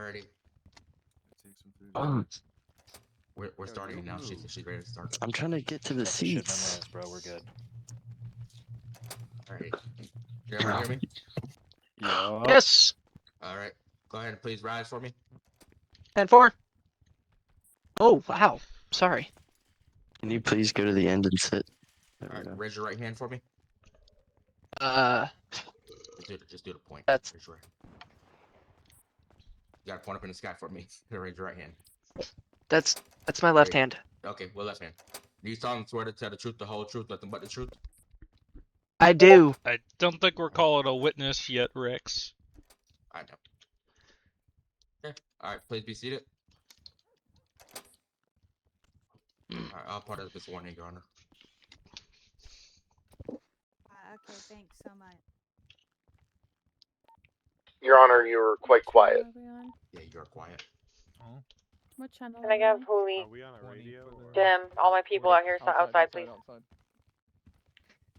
Alrighty. Take some food. We're starting now. She's ready to start. I'm trying to get to the Shit seats. memorized, bro. We're good. Alright. You everybody hear me? Yeah. Yes. Alright. Go ahead and please rise for me. 10-4. Oh wow. Sorry. Can you please go to the end and sit? There we Alright, go. raise your right hand for me. Just do the point. That's- Raise your right. You gotta point up in the sky for me. Raise your right hand. That's my left hand. Okay, well, left hand. Do you solemnly swear to tell the truth, the whole truth, nothing but the truth? I do. I don't think we're calling a witness yet, Rex. I know. Okay. Alright, please be seated. Alright, I'll part of this warning, Your Honor. Okay, thanks so much. Your Honor, you were quite quiet. Yeah, you're quiet. What channel? Can I get Holy? Are we on a radio? Or... Jim, all my people out here, outside, please.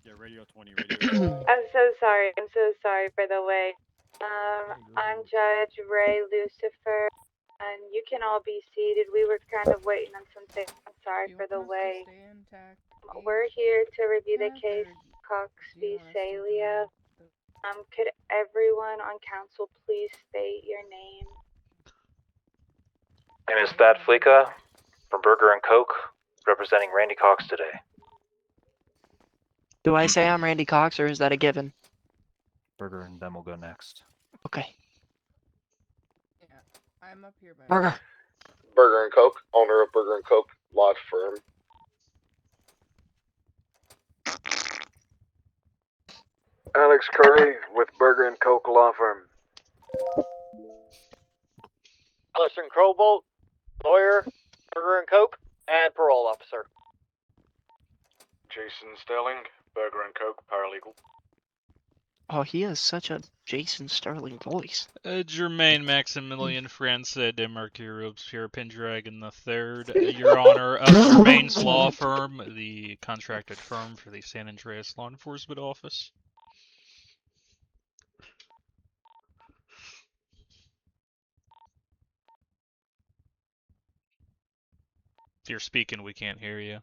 Yeah, radio 20, radio. I'm so sorry. I'm so sorry for the wait. I'm Judge Ray Lucifer, and you can all be seated. We were kind of waiting on something. I'm sorry for the wait. We're here to review the case Cox V SALEO. Could everyone on council please state your name? My name is Thad Fleeka from Burger and Coke, representing Randy Cox today. Do I say I'm Randy Cox or is that a given? Burger and them will go next. Okay. Yeah, I'm up here by. Burger. Burger and Coke, owner of Burger and Coke law firm. Alex Curry with Burger and Coke law firm. Alison Crowbolt, lawyer, Burger and Coke, and parole officer. Jason Stelling, Burger and Coke paralegal. Oh, he has such a Jason Sterling voice. Jermaine Maximilian Francis de Mercury Robespierre Pendragon III, Your Honor, of Jermaine's law firm, the contracted firm for the San Andreas Law Enforcement Office. If you're speaking, we can't hear you.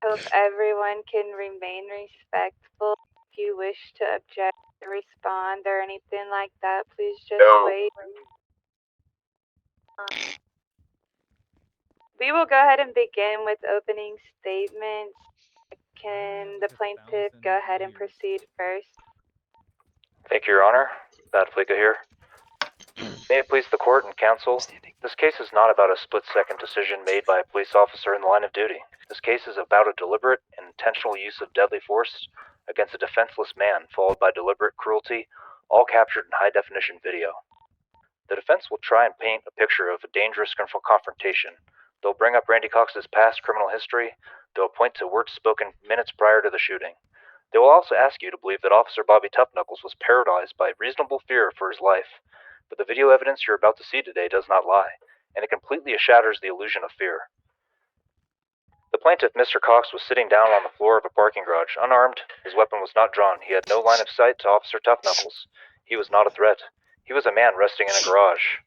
Hope everyone can remain respectful. If you wish to object, respond, or anything like that, please just wait. We will go ahead and begin with opening statements. Can the plaintiff go ahead and proceed first? Thank you, Your Honor. Thad Fleeka here. May it please the court and counsel, this case is not about a split-second decision made by a police officer in the line of duty. This case is about a deliberate and intentional use of deadly force against a defenseless man, followed by deliberate cruelty, all captured in high-definition video. The defense will try and paint a picture of a dangerous confrontation. They'll bring up Randy Cox's past criminal history. They'll point to words spoken minutes prior to the shooting. They will also ask you to believe that Officer Bobby Tough-Knuckles was paralyzed by reasonable fear for his life. But the video evidence you're about to see today does not lie, and it completely shatters the illusion of fear. The plaintiff, Mr. Cox, was sitting down on the floor of a parking garage, unarmed. His weapon was not drawn. He had no line of sight to Officer Tough-Knuckles. He was not a threat. He was a man resting in a garage.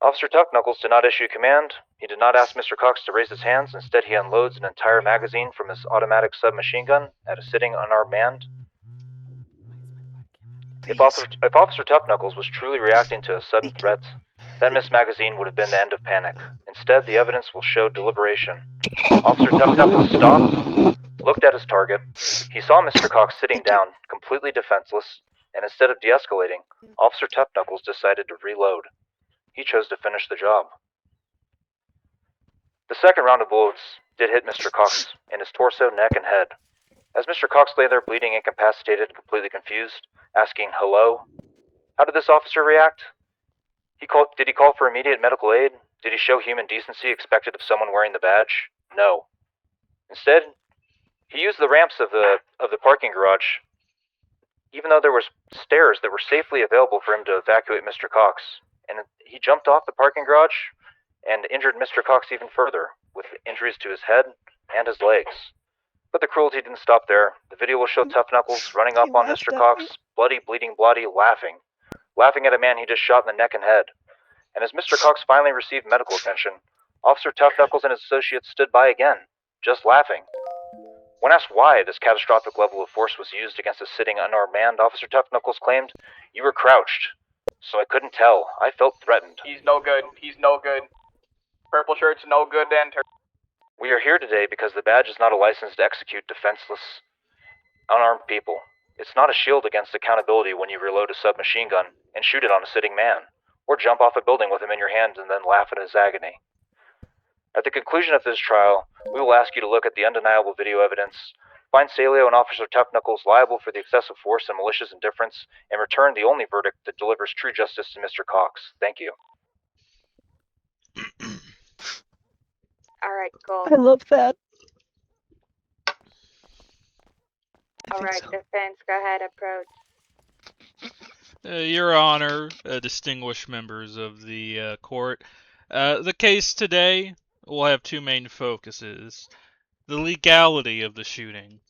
Officer Tough-Knuckles did not issue a command. He did not ask Mr. Cox to raise his hands. Instead, he unloads an entire magazine from his automatic submachine gun at a sitting unarmed man. If Officer Tough-Knuckles was truly reacting to a sudden threat, that missed magazine would have been the end of panic. Instead, the evidence will show deliberation. Officer Tough-Knuckles stopped, looked at his target. He saw Mr. Cox sitting down, completely defenseless, and instead of de-escalating, Officer Tough-Knuckles decided to reload. He chose to finish the job. The second round of bullets did hit Mr. Cox in his torso, neck, and head. As Mr. Cox lay there bleeding, incapacitated, and completely confused, asking, "Hello?" How did this officer react? Did he call for immediate medical aid? Did he show human decency expected of someone wearing the badge? No. Instead, he used the ramps of the parking garage, even though there were stairs that were safely available for him to evacuate Mr. Cox. And he jumped off the parking garage, and injured Mr. Cox even further, with injuries to his head and his legs. But the cruelty didn't stop there. The video will show Tough Knuckles running up on Mr. Cox, bloody, bleeding, bloody, laughing at a man he just shot in the neck and head. And as Mr. Cox finally received medical attention, Officer Tough Knuckles and his associates stood by again, just laughing. When asked why this catastrophic level of force was used against a sitting unarmed man, Officer Tough Knuckles claimed, "You were crouched, so I couldn't tell. I felt threatened." He's no good. He's no good. Purple shirt's no good to enter. We are here today because the badge is not a license to execute defenseless, unarmed people. It's not a shield against accountability when you reload a submachine gun and shoot it on a sitting man, or jump off a building with him in your hand and then laugh at his agony. At the conclusion of this trial, we will ask you to look at the undeniable video evidence, find Saleo and Officer Tough Knuckles liable for the excessive force and malicious indifference, and return the only verdict that delivers true justice to Mr. Cox. Thank you. Alright, cool. I love that. Alright, defense, go ahead, approach. Your Honor, distinguished members of the court, the case today will have two main focuses. The legality of the shooting.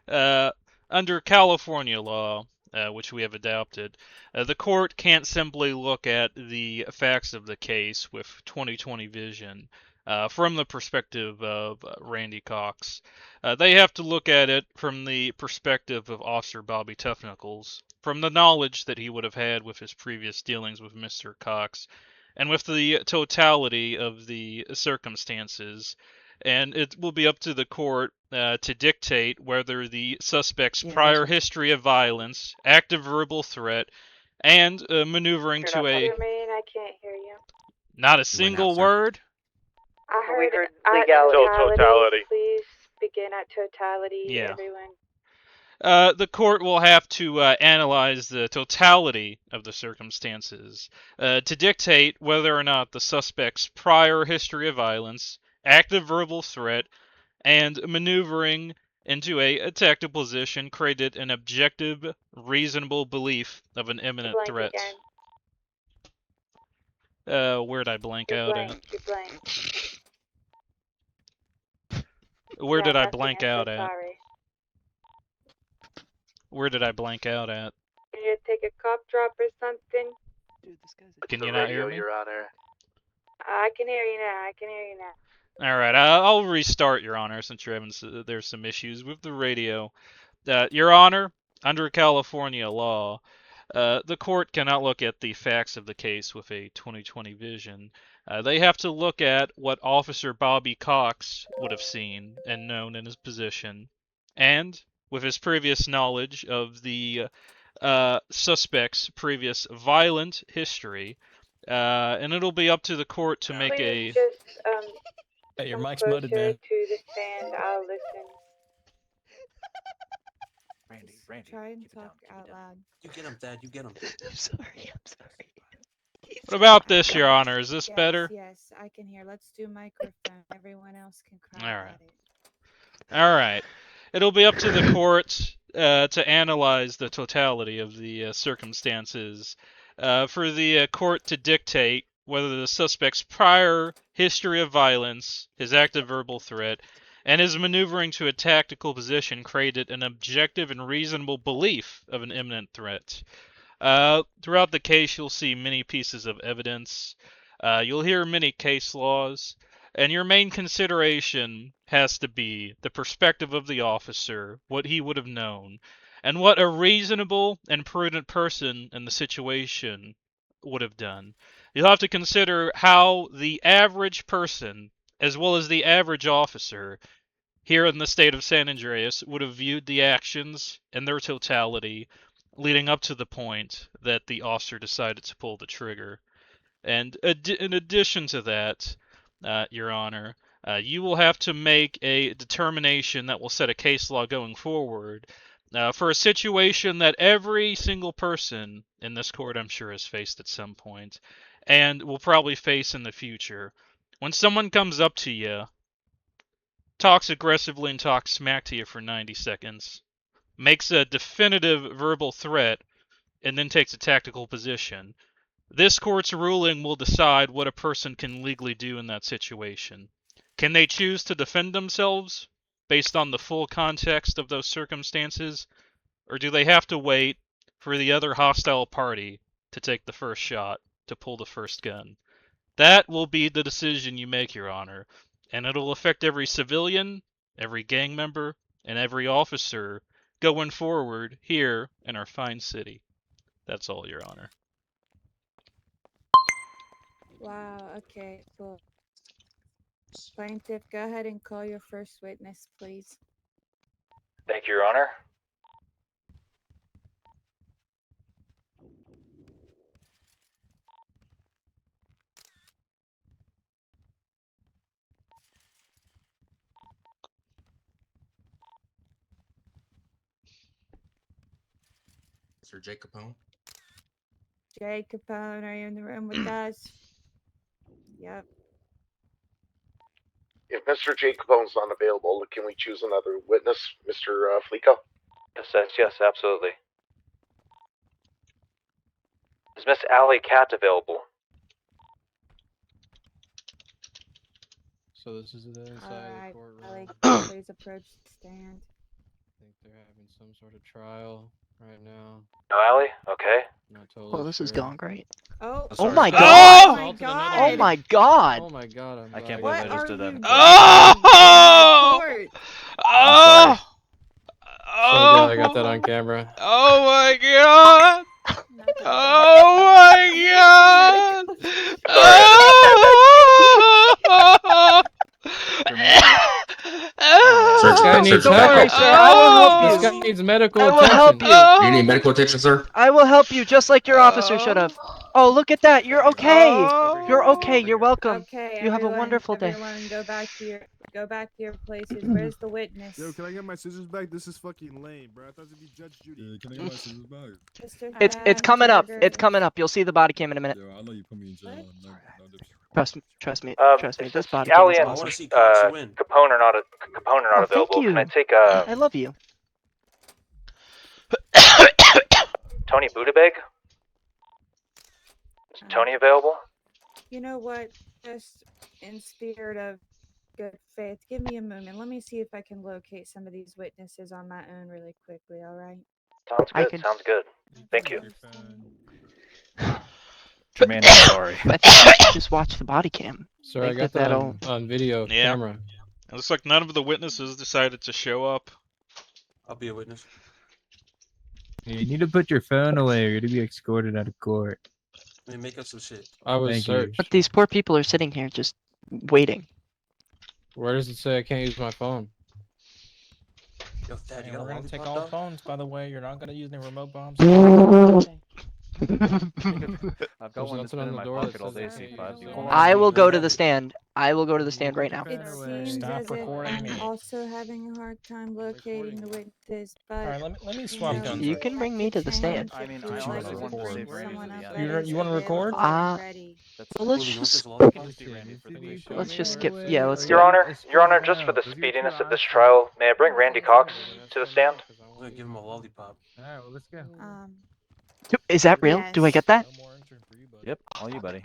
Under California law, which we have adopted, the court can't simply look at the facts of the case with 20/20 vision from the perspective of Randy Cox. They have to look at it from the perspective of Officer Bobby Tough Knuckles, from the knowledge that he would have had with his previous dealings with Mr. Cox, and with the totality of the circumstances. And it will be up to the court to dictate whether the suspect's prior history of violence, active verbal threat, and maneuvering to a... I can't hear you. Not a single word? I We heard, heard legality. totality. Please begin at totality, Yeah. everyone. The court will have to analyze the totality of the circumstances to dictate whether or not the suspect's prior history of violence, active verbal threat, and maneuvering into a tactical position created an objective, reasonable belief of an imminent Blank threat. again. Where'd I blank You're out blank. You're blank. at? Where did I nothing, blank I'm so out at? Sorry. Where did I blank out at? Can you take a cough drop or something? Dude, this guy's Can you not hear me? Your Honor. I can hear you now. I can hear you now. All right, I'll restart, Your Honor, since you're having there's some issues with the radio. Your Honor, under California law, the court cannot look at the facts of the case with a 20/20 vision. They have to look at what Officer Bobby Cox would have seen and known in his position, and with his previous knowledge of the suspect's previous violent history, and it'll be up to the court to make Please a... just, Hey, your come mic's muted, closer man. to the stand. I'll listen. Randy. Try and talk out loud. You get him, Dad. You get him. I'm sorry. What about this, Your Honor? Is this Yes, better? Yes, I can hear. Let's do microphone. Everyone else can cry All right. at it. All right. It'll be up to the court to analyze the totality of the circumstances, for the court to dictate whether the suspect's prior history of violence, his active verbal threat, and his maneuvering to a tactical position created an objective and reasonable belief of an imminent threat. Throughout the case, you'll see many pieces of evidence. You'll hear many case laws. And your main consideration has to be the perspective of the officer, what he would have known, and what a reasonable and prudent person in the situation would have done. You'll have to consider how the average person, as well as the average officer, here in the state of San Andreas would have viewed the actions in their totality leading up to the point that the officer decided to pull the trigger. And in addition to that, Your Honor, you will have to make a determination that will set a case law going forward for a situation that every single person in this court, I'm sure, has faced at some point and will probably face in the future. When someone comes up to you, talks aggressively and talks smack to you for 90 seconds, makes a definitive verbal threat, and then takes a tactical position, This court's ruling will decide what a person can legally do in that situation. Can they choose to defend themselves based on the full context of those circumstances, or do they have to wait for the other hostile party to take the first shot, to pull the first gun? That will be the decision you make, Your Honor, and it'll affect every civilian, every gang member, and every officer going forward here in our fine city. That's all, Your Honor. Wow, okay, cool. Plaintiff, go ahead and call your first witness, please. Thank you, Your Honor. Mr. Jake Capone. Jay Capone, are you in the room with us? Yep. If Mr. J. Capone's not available, can we choose another witness, Mr. Flico? Yes, absolutely. Is Miss Allie Cat available? So this is the inside of the courtroom. Please approach the stand. I think they're having some sort of trial right now. No, Allie? Okay. Not totally Well, this is sure. going great. Oh, Oh my Oh! god! Oh my god! Oh my god! Oh my god! I can't What believe I just are did that you in doing court. Oh! in court? Oh! So glad I got that on camera. Oh my god! Oh my god! Oh! Search, This guy needs Don't worry, help. sir. I will help This you. guy needs medical I will attention. help you. Do you need medical attention, sir? I will help you, just like your officer should have. Oh, look at that. You're okay. You're okay. You're welcome. Okay, You have a wonderful day. Everyone, go back to your places. Where's the witness? Yo, can I get my scissors back? This is fucking lame, bro. I thought it'd be Judge Judy. Can I get my scissors back? Mr. It's coming up. Fattenberger. It's coming up. You'll see the body cam in a minute. Yo, I know you put me in jail. Trust me. This If body cam Allie is and awesome. Capone are not Oh, thank available, you. can I take I love you. Tony Budabeg? Is Tony available? You know what? Just in spirit of good faith, give me a moment. Let me see if I can locate some of these witnesses on my own really quickly, alright? Sounds good. Sounds good. Thank you. Jermaine, I'm sorry. I think you should just watch the body cam. Sir, I Think got that that'll- on video camera. It looks like none of the witnesses decided to show up. I'll be a witness. You need to put your phone away or you're gonna be escorted out of court. Let me make up some shit. I was Thank you. searched. But these poor people are sitting here just waiting. Where does it say I can't use my phone? Yo, Dad, you got We're a gonna lollipop, take all dog? phones, by the way. You're not gonna use any remote bombs. I've got There's one that's nothing been on in the my door that pocket all day, says I can't C5. use Do you it. want I will go to have the it. stand. I will go to the stand right now. It seems Stop as if recording I'm me. also having a hard time locating the witnesses, but Alright, let me you swap know, guns. You right can bring me to the stand. I mean, Feels I like honestly we wanted to bring save Randy someone for the up end. that is You wanna record? available and Ah. ready. Well, let's Cool, you want just this lollipop? let's just skip. Yeah, let's Your skip. Honor, just for the speediness of this trial, may I bring Randy Cox to the stand? I'm gonna give him a lollipop. Alright, well let's go. Is that real? Do I get that? Yep, all you, buddy.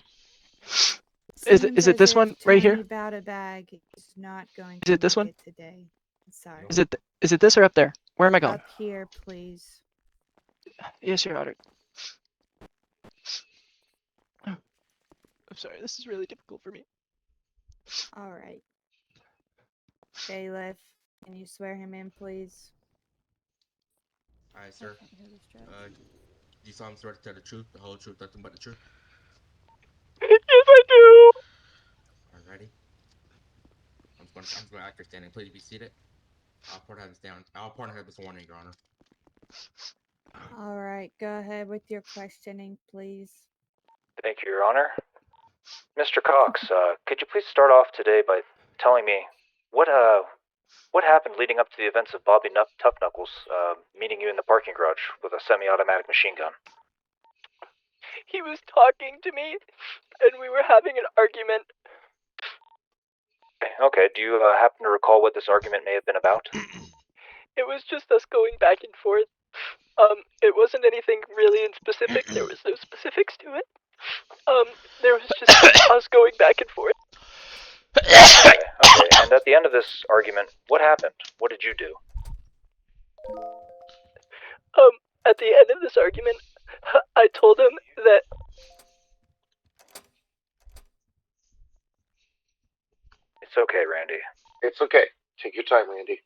Is Seems it as this if one right Tony here? Bowdabag is not going Is it to this make one? it today. Sorry. Is it this or up there? Where am I going? Up here, please. Yes, Your Honor. Oh, I'm sorry. This is really difficult for me. All right. Bailiff, can you swear him in, please? Alright, sir. You solemnly swear to tell the truth, the whole truth, nothing but the truth. Yes, I do. Alrighty. I'm just gonna act your standing. Please be seated. Our partner has been sworn in, Your Honor. All right, go ahead with your questioning, please. Thank you, Your Honor. Mr. Cox, could you please start off today by telling me what happened leading up to the events of Bobby Tough Knuckles meeting you in the parking garage with a semi-automatic machine gun? He was talking to me, and we were having an argument. Okay, do you happen to recall what this argument may have been about? It was just us going back and forth. It wasn't anything really in specific. There was no specifics to it. There was just us going back and forth. Okay, and at the end of this argument, what happened? What did you do? At the end of this argument, I told him that It's okay, Randy. It's okay. Take your time, Randy.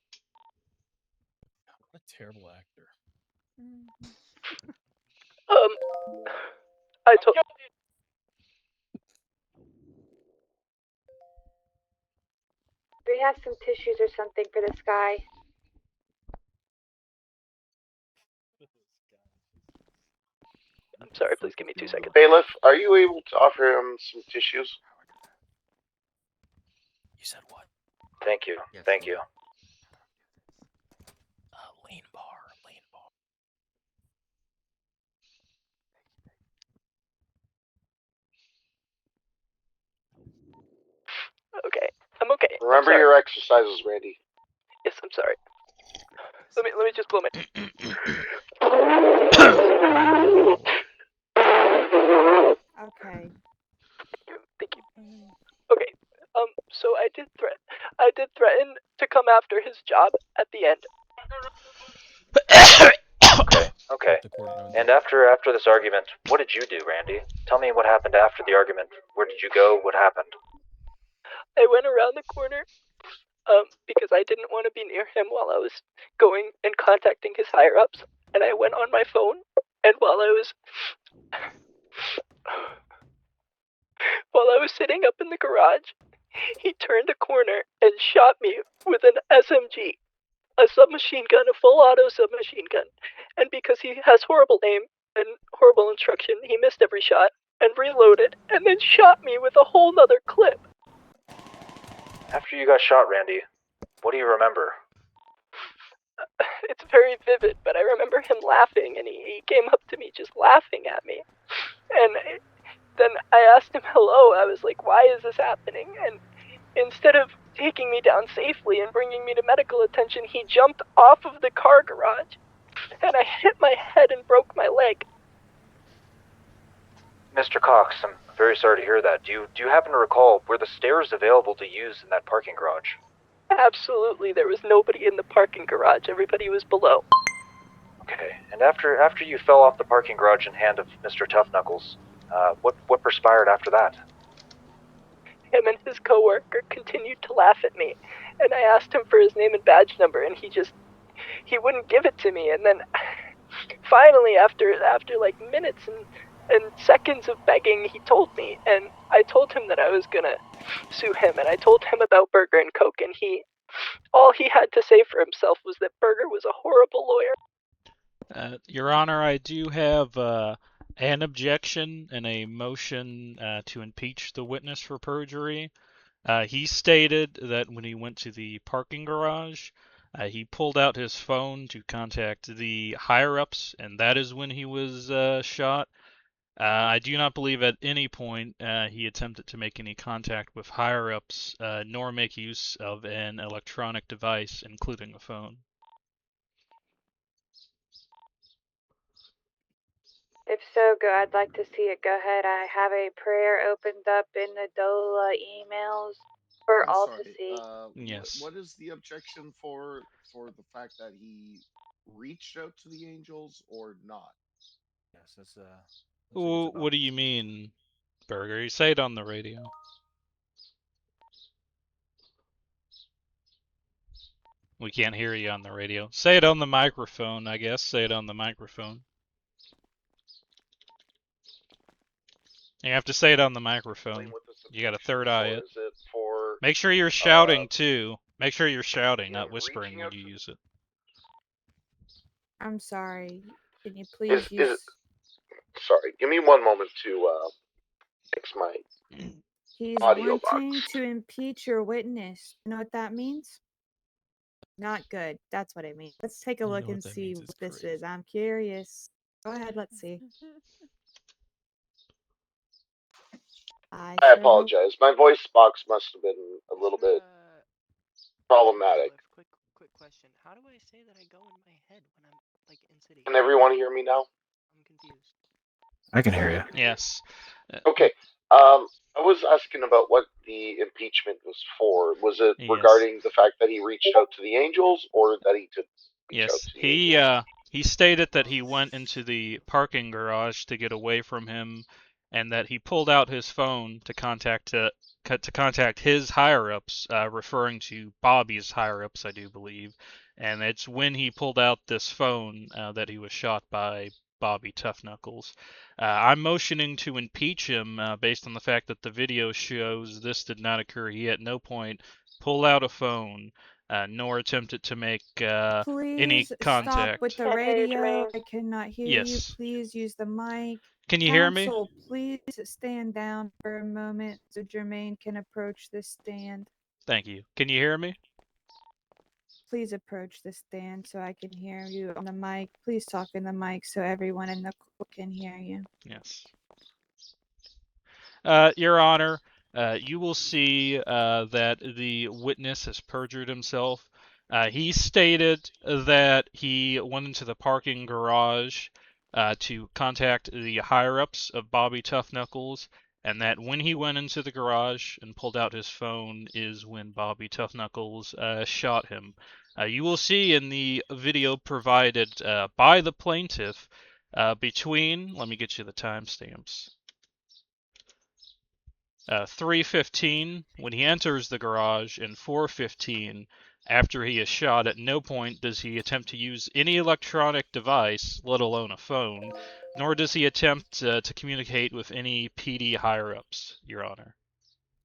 What a terrible actor. I told. Do we have some tissues or something for this guy? I'm sorry, please give me 2 seconds. Bailiff, are you able to offer him some tissues? You said what? Thank you. Yes, Thank you. Lean bar. Okay, I'm okay. Remember your exercises, Randy. Yes, I'm sorry. Let me just blow my. Okay. Thank you. Okay. So I did threaten to come after his job at the end. Okay. And after this argument, what did you do, Randy? Tell me what happened after the argument. Where did you go? What happened? I went around the corner, because I didn't want to be near him while I was going and contacting his higher ups, and I went on my phone, and while I was sitting up in the garage, he turned a corner and shot me with an SMG, a submachine gun, a full auto submachine gun, and because he has horrible aim and horrible instruction, he missed every shot and reloaded, and then shot me with a whole nother clip. After you got shot, Randy, what do you remember? It's very vivid, but I remember him laughing, and he came up to me just laughing at me. And then I asked him hello. I was like, why is this happening? And instead of taking me down safely and bringing me to medical attention, he jumped off of the car garage, and I hit my head and broke my leg. Mr. Cox, I'm very sorry to hear that. Do you happen to recall, were the stairs available to use in that parking garage? Absolutely, there was nobody in the parking garage. Everybody was below. Okay, and after you fell off the parking garage in hand of Mr. Tough Knuckles, what perspired after that? Him and his coworker continued to laugh at me, and I asked him for his name and badge number, and he wouldn't give it to me. And then finally, after like minutes and seconds of begging, he told me, and I told him that I was gonna sue him, and I told him about Burger and Coke, and all he had to say for himself was that Burger was a horrible lawyer. Your Honor, I do have an objection and a motion to impeach the witness for perjury. He stated that when he went to the parking garage, he pulled out his phone to contact the higher-ups, and that is when he was shot. I do not believe at any point he attempted to make any contact with higher-ups, nor make use of an electronic device, including a phone. If so, I'd like to see it. Go ahead. I have a prayer opened up in the DOLA emails for all to see. Yes. What is the objection for the fact that he reached out to the angels or not? Yes, that's What do you mean, Burger? You say it on the radio. We can't hear you on the radio. Say it on the microphone, I guess. Say it on the microphone. You have to say it on the microphone. You gotta third eye it. Make sure you're shouting too. Make sure you're shouting, not whispering when you use it. I'm sorry. Can you please Sorry, give me one moment to fix my He's audio wanting box. to impeach your witness. You know what that means? Not good. That's what it means. Let's take a look and see what this is. I'm curious. Go ahead, let's see. I apologize. My voice box must have been a little bit problematic. Quick question. How do I say that I go in my head when I'm like in city? Can everyone hear me now? I'm confused. I can hear you. Yes. Okay. I was asking about what the impeachment was for. Was it Yes. regarding the fact that he reached out to the Angels, or that he did reach out Yes, to the Angels? he stated that he went into the parking garage to get away from him, and that he pulled out his phone to contact his higher ups, referring to Bobby's higher ups, I do believe. And it's when he pulled out this phone that he was shot by Bobby Tough Knuckles. I'm motioning to impeach him based on the fact that the video shows this did not occur. He at no point pulled out a phone, nor attempted to make any Please contact. stop with the Can't hear you, radio. Jermaine. I cannot hear you. Yes. Please use the mic. Can you hear me? Counsel, please stand down for a moment so Jermaine can approach the stand. Thank you. Can you hear me? Please approach the stand so I can hear you on the mic. Please talk in the mic so everyone in the court can hear you. Yes. Your Honor, you will see that the witness has perjured himself. He stated that he went into the parking garage to contact the higher-ups of Bobby Tough Knuckles, and that when he went into the garage and pulled out his phone is when Bobby Tough Knuckles shot him. You will see in the video provided by the plaintiff between, let me get you the timestamps. 3:15 when he enters the garage, and 4:15 after he is shot. At no point does he attempt to use any electronic device, let alone a phone, nor does he attempt to communicate with any PD higher-ups, Your Honor.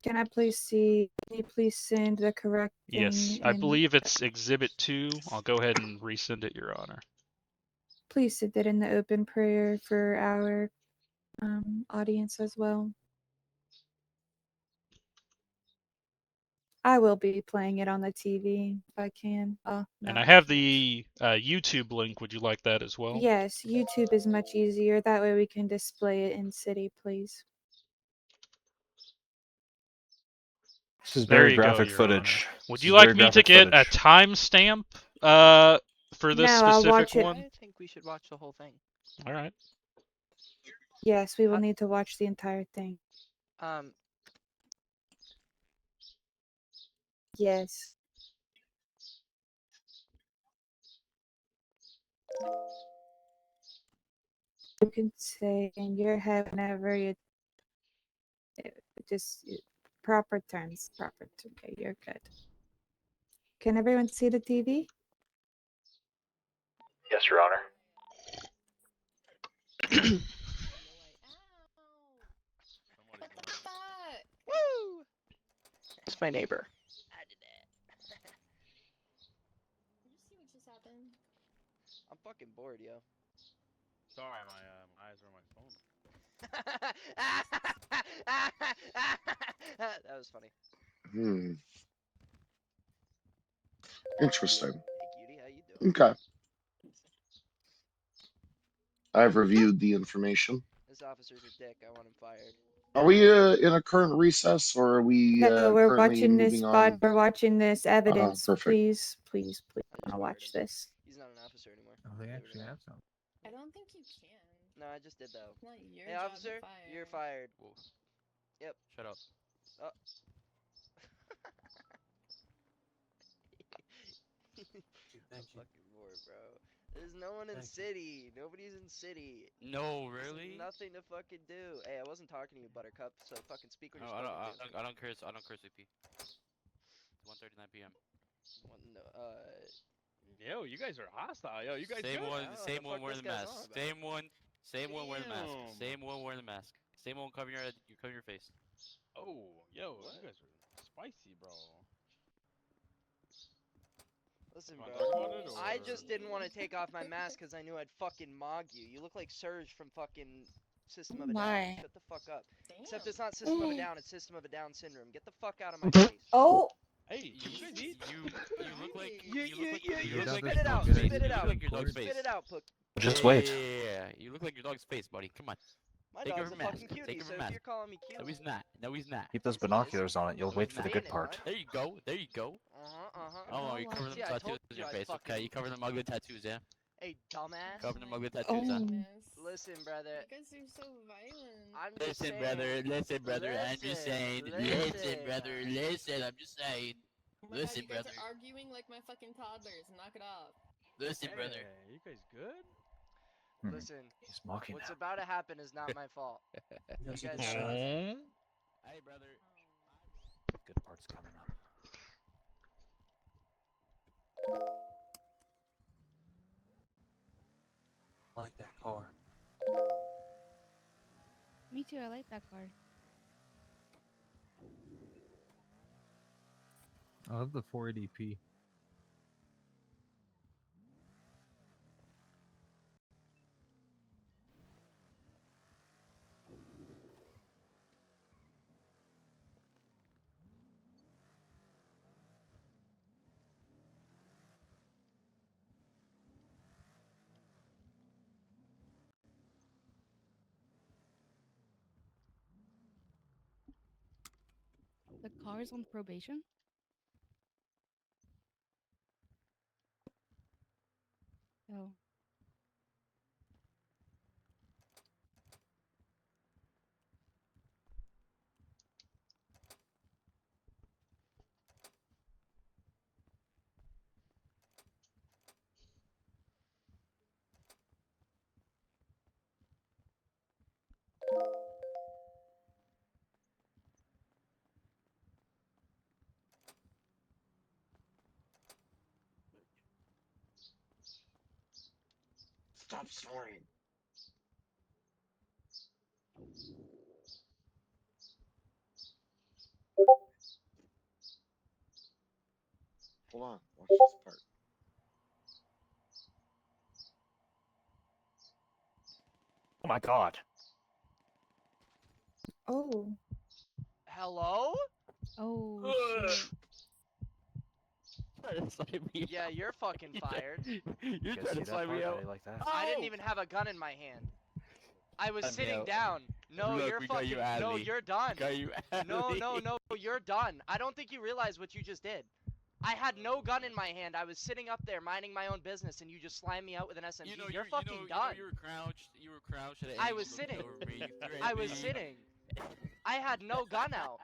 Can I please see? Can you please send the correct thing? Yes, I believe it's Exhibit 2. I'll go ahead and resend it, Your Honor. Please send it in the open prayer for our audience as well. I will be playing it on the TV if I can. And I have the YouTube link. Would you like that as well? Yes, YouTube is much easier. That way we can display it in city, please. This is There very you go, graphic Your footage. Honor. Would This you is like very me to graphic get a footage. timestamp for this No, I'll specific watch it. one? I think we should watch the whole thing. All right. Yes, we will need to watch the entire thing. Yes. You can say in your head whenever you just proper terms. Okay, you're good. Can everyone see the TV? Yes, Your Honor. Woo! It's my neighbor. I'm fucking bored, yo. Sorry, my eyes are on my phone. That was funny. Interesting. Hey, cutie, how you doing? Okay. I've reviewed the information. This officer's a dick. I want him fired. Are we in a current recess, or are we No, we're currently watching this moving spot. on? We're watching this evidence. Perfect. Please, please, please. I want to watch this. He's not an officer anymore. Oh, they actually have some. I don't think you can. No, I just did though. It's not your hey, job officer, to fire. you're fired. Whoa. Yep. Shut up. Oh. I'm fucking bored, bro. There's no one in city. Nobody's in city. No, There's really? nothing to fucking do. Hey, I wasn't talking to you, Buttercup. So fucking speak when No, you're supposed to. I don't curse. I don't curse, VP. It's 1:39 p.m. Yo, you guys are hostile. Yo, you guys. I don't know Same what one the fuck wearing the this guy's mask. on about. Same one wearing the mask. Damn. Same one wearing the mask. Same one covering your head. You cover your face. Oh, yo, What? you guys are spicy, bro. Listen, Wanna bro. talk about it, I or- just didn't want to take off my mask because I knew I'd fucking mog you. You look like Surge from fucking System of a Down. My. Shut the fuck up. Damn. Except it's not System of a Down, it's System of a Down syndrome. Get the fuck out of my face. Oh. Hey, you guys eat? You look like You look like spit it out. your dog's face. Spit it You out. look like your dog's face. Spit it out, Puck. Just wait. Yeah, you look like your dog's face, buddy. Come on. My Take dog's off a your fucking mask. cutie, Take off so your if mask. you're calling me cute. No, he's not. No, he's not. Keep those binoculars on it. You'll wait for the good part. There you go. There you go. Oh, you cover them See, I tattoos told on you your I'd face. fucking- Okay, you cover them ugly tattoos, yeah? Hey, dumbass. Covered in mug with tattoos, huh? Listen, brother. You guys are so violent. I'm just Listen, saying. brother. Listen, brother. I'm just saying. Listen, brother. Listen. I'm just saying. Oh my Listen, god, you guys brother. are arguing like my fucking toddlers. Knock it off. Listen, brother. Hey, you guys good? Hmm. Listen, He's mocking what's now. about to happen is not my fault. You Yes, he guys can suck. shut. Hey, brother. Good part's coming up. I like that car. Me too. I like that car. I love the 480p. The car's on probation? Oh. Stop snoring. Hold on. Watch this part. Oh my god. Oh. Hello? Oh, shit. Trying to slide me Yeah, out. you're fucking fired. You're You guys trying see to that slide me part? out. How they like that? I didn't even have a gun in my hand. I was Slide me sitting out. down. No, Look, you're we got fucking. you, No, Adley. you're done. Got you, No, Adley. no, you're done. I don't think you realize what you just did. I had no gun in my hand. I was sitting up there minding my own business, and you just slammed me out with an SMG. You know, you're fucking done. You were crouched. You were crouched at an I angle was looking sitting. over me. You threatened I was me. sitting. I had no gun out.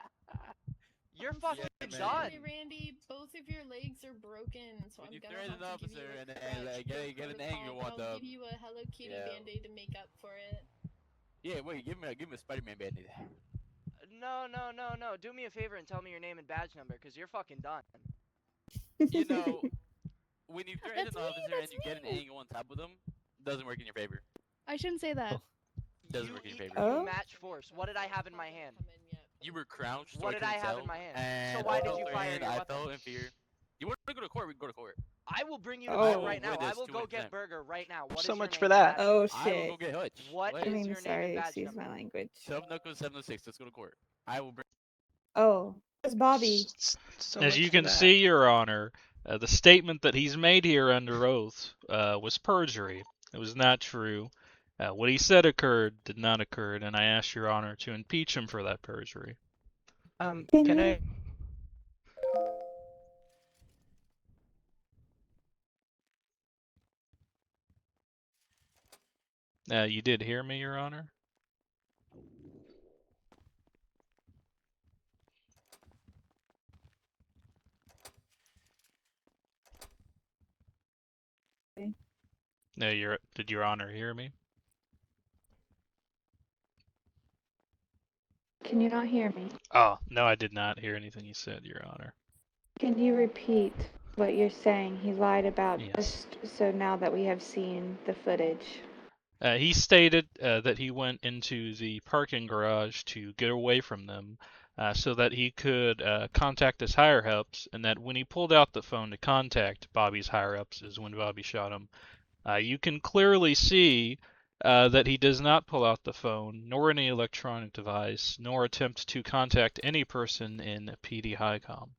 You're fucking man. done. Sorry, Randy. Both of your legs are broken, so When I'm you gonna threaten have an to give you officer a and then crutch like, per get an protocol, angle but on I'll them. give you a Hello Kitty Yeah. Band-Aid to make up for it. Yeah, wait, give me a Spider-Man band-aid. No. Do me a favor and tell me your name and badge number, because you're fucking done. You know, when you threaten That's an me, officer and that's you get an me. angle on top of them, doesn't work in your favor. I shouldn't say that. Doesn't work in your favor. You match force. What did I have in my hand? You were crouched. So What did I couldn't have tell, in my hand? And So why I did felt you fire threatened, your I weapon? felt in fear. You want to go to court? We can go to court. I will bring you to I court will right now. win I this will go 200%. get Burger right now. What is So your much name for and that. badge Oh number? I will go shit. get Hutch. What Wait. I is mean, your name sorry, and badge excuse number? my language. 706. Let's go to court. I will bring. Oh, it's Bobby. So As much you for can that. see, Your Honor, the statement that he's made here under oath was perjury. It was not true. What he said occurred did not occur, and I ask Your Honor to impeach him for that perjury. Can I? You did hear me, Your Honor? No, did Your Honor hear me? Can you not hear me? Oh, no, I did not hear anything you said, Your Honor. Can you repeat what you're saying? He lied about Yes. just so now that we have seen the footage. He stated that he went into the parking garage to get away from them so that he could contact his higher-ups, and that when he pulled out the phone to contact Bobby's higher-ups is when Bobby shot him. You can clearly see that he does not pull out the phone, nor any electronic device, nor attempt to contact any person in PD Highcom.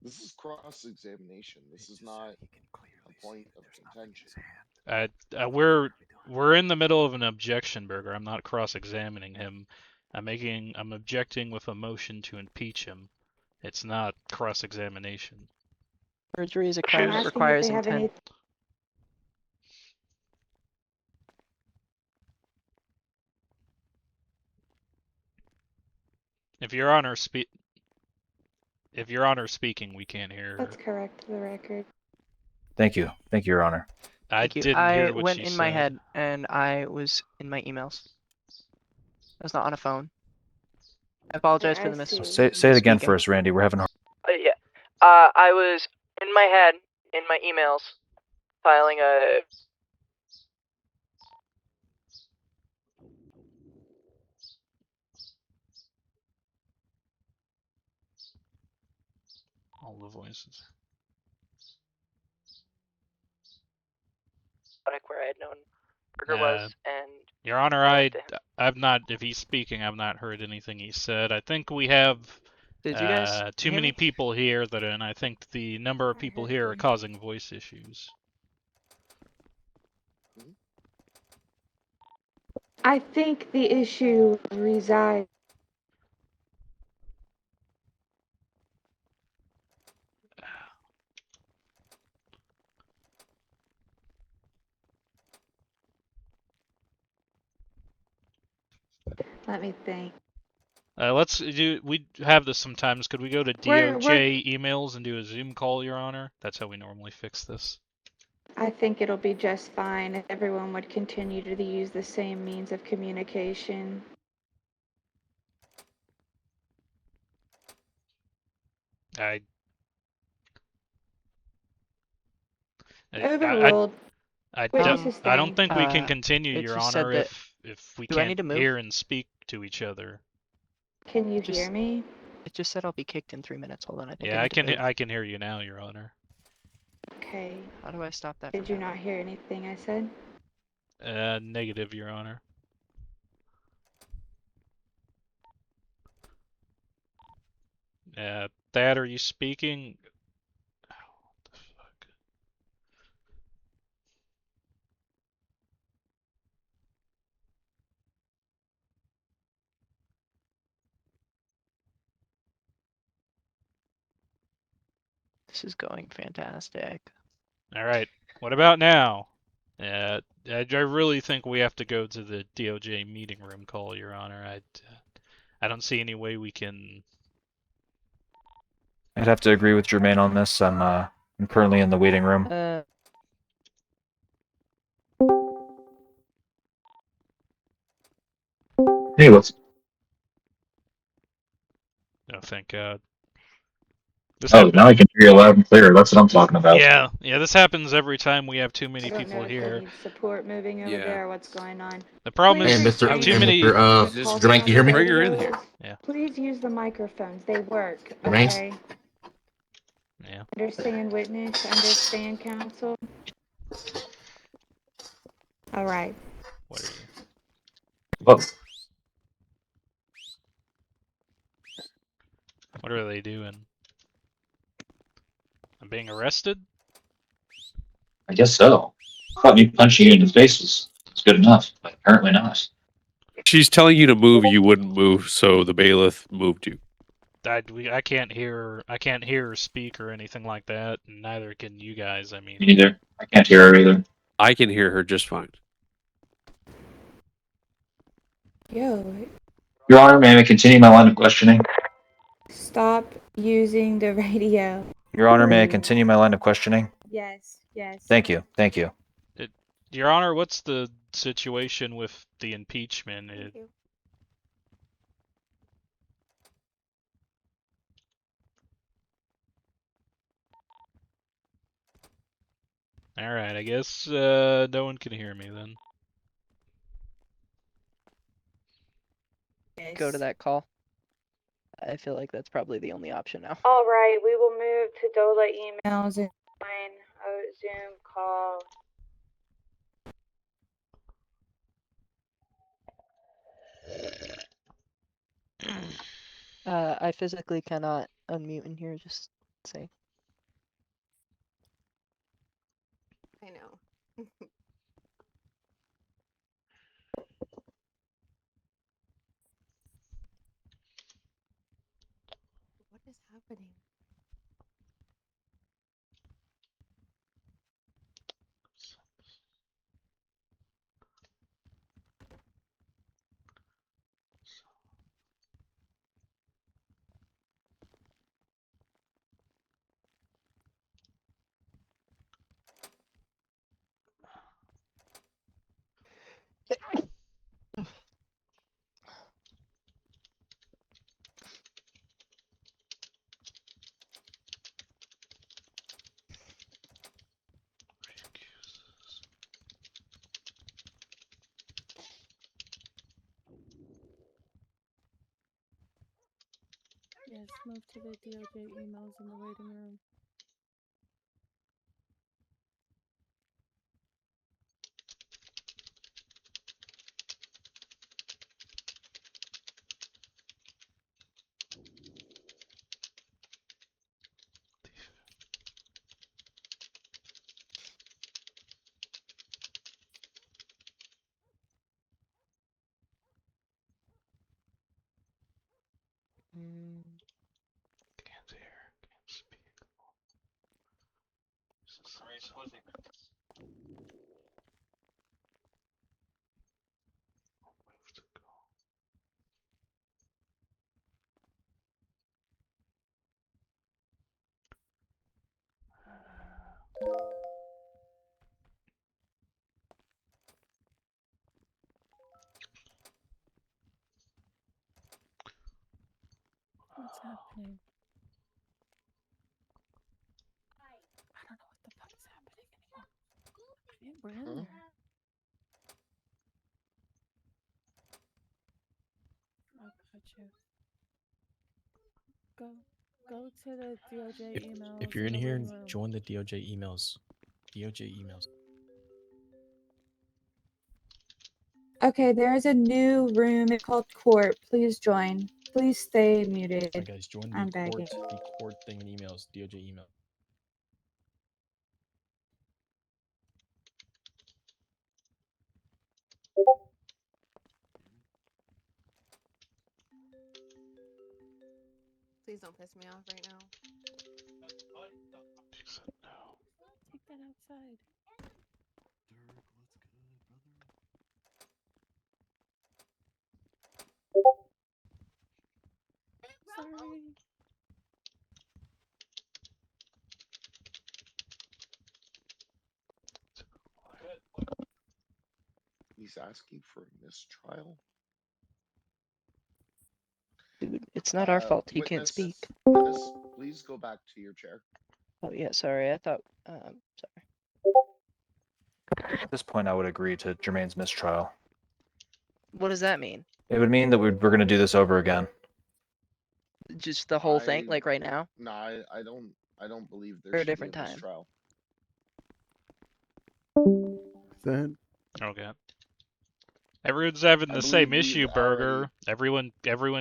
This is cross-examination. This is not point of contention. We're in the middle of an objection, Burger. I'm not cross-examining him. I'm objecting with a motion to impeach him. It's not cross-examination. Perjury is a crime that requires intent. If Your Honor speaking, we can't hear her. That's correct for the record. Thank you, Your Honor. I Thank you. didn't I hear what went she in said. my head and I was in my emails. I was not on a phone. I apologize for the Say it again for us, Randy. We're having a Yeah. I was in my head, in my emails, filing a... All the voices. where I had known Burger was, and... Your Honor, I've not. If he's speaking, I've not heard anything he said. I think we have Did you guys too hear many me? people here and I think the number of people here are causing voice issues. I think the issue resides. Let me think. Let's do. We have this sometimes. Could we go to DOJ emails and do a Zoom call, Your Honor? That's how we normally fix this. I think it'll be just fine if everyone would continue to use the same means of communication. Overruled. I Witness don't sustained. think we can continue, it Your just said Honor, that- if we Do I need can't to move? hear and speak to each other. Can you hear me? It just said I'll be kicked in 3 minutes. Hold on, I think Yeah, I need to move. I can hear you now, Your Honor. Okay. How do I stop that? Did you not hear anything I said? Negative, Your Honor. Thad, are you speaking? Oh, what the fuck? This is going fantastic. All right. What about now? I really think we have to go to the DOJ meeting room call, Your Honor. I don't see any way we can. I'd have to agree with Jermaine on this. I'm currently in the waiting room. Hey, what's... Oh, thank God. Now I can hear you loud and clear. That's what I'm talking about. Yeah, this happens every time we have too many I don't people know if here. they need support moving over there or what's going on. The problem Please is Mr. too many. Jermaine, can you hear me? Yeah. Please use the microphones. They work. Jermaine? Okay. Yeah. Understand witness, understand counsel. All right. What are you? Whoa. What are they doing? I'm being arrested? I guess so. I thought me punching you in the face was good enough, but apparently not. She's telling you to move, you wouldn't move, so the bailiff moved you. I can't hear her speak or anything like that, and neither can you guys. I mean, Me neither. I can't hear her either. I can hear her just fine. Yo, Your Honor, may I continue my line of questioning? stop using the radio. Your Honor, may I continue my line of questioning? Yes, yes. Thank you. Thank you. Your Honor, what's the situation with the impeachment? All right, I guess no one can hear me then. Go to that call. I feel like that's probably the only option now. All right, we will move to DOLA emails and join a Zoom call. I physically cannot unmute in here, just say. What is happening? Yes, move to the DOJ emails in the waiting room. Can't hear, can't speak. What's happening? I don't know what the fuck is happening anymore. We're in there. I got you. Go to the DOJ emails. If you're in the here, waiting room. join the DOJ emails. DOJ emails. Okay, there is a new room called court. Please join. Please stay muted. Alright, guys, join I'm the begging. court thing in emails. DOJ email. Please don't piss me off right now. Take that outside. Sorry. He's asking for a mistrial. Dude, it's not our fault he can't Witness, speak. Witness, please go back to your chair. Oh yeah, sorry. I thought. Sorry. At this point, I would agree to Jermaine's mistrial. What does that mean? It would mean that we're going to do this over again. Just the whole thing, like right now, No, I don't believe there or a should be different a time? mistrial. Then Okay. Everyone's having I the believe same we've issue, Burger. Everyone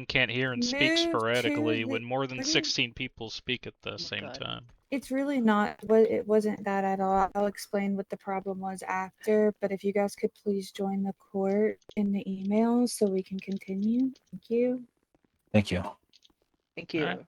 can't hear and speak Move to sporadically the- when more than what do you- 16 people speak at the same God. time. It's really not. It wasn't that at all. I'll explain what the problem was after. But if you guys could please join the court in the emails so we can continue. Thank you. Thank you. Thank you. Alright.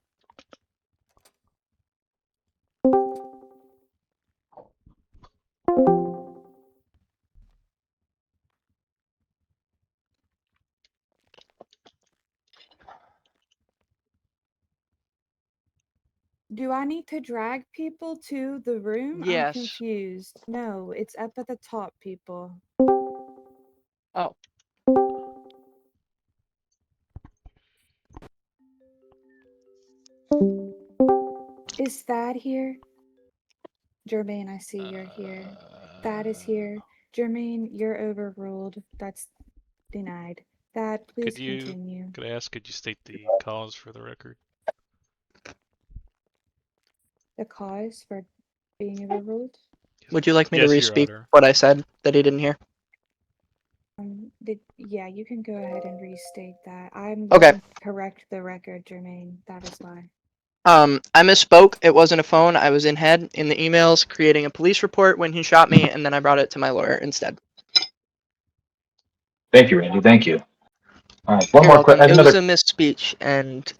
Do I need to drag people to the room? Yes. I'm confused. No, it's up at the top, people. Oh. Is Thad here? Jermaine, I see you're here. Thad is here. Jermaine, you're overruled. That's denied. Thad, please continue. Could I ask, could you state the cause for the record? The cause for being overruled? Would you like me to Yes, Your re-speak Honor. what I said that he didn't hear? Yeah, you can go ahead and restate that. I'm Okay. going to correct the record, Jermaine. That is why. I misspoke. It wasn't a phone. I was in head in the emails creating a police report when he shot me, and then I brought it to my lawyer instead. Thank you, Randy. Thank you. All right, one You're more welcome. question. It was a misspeech, and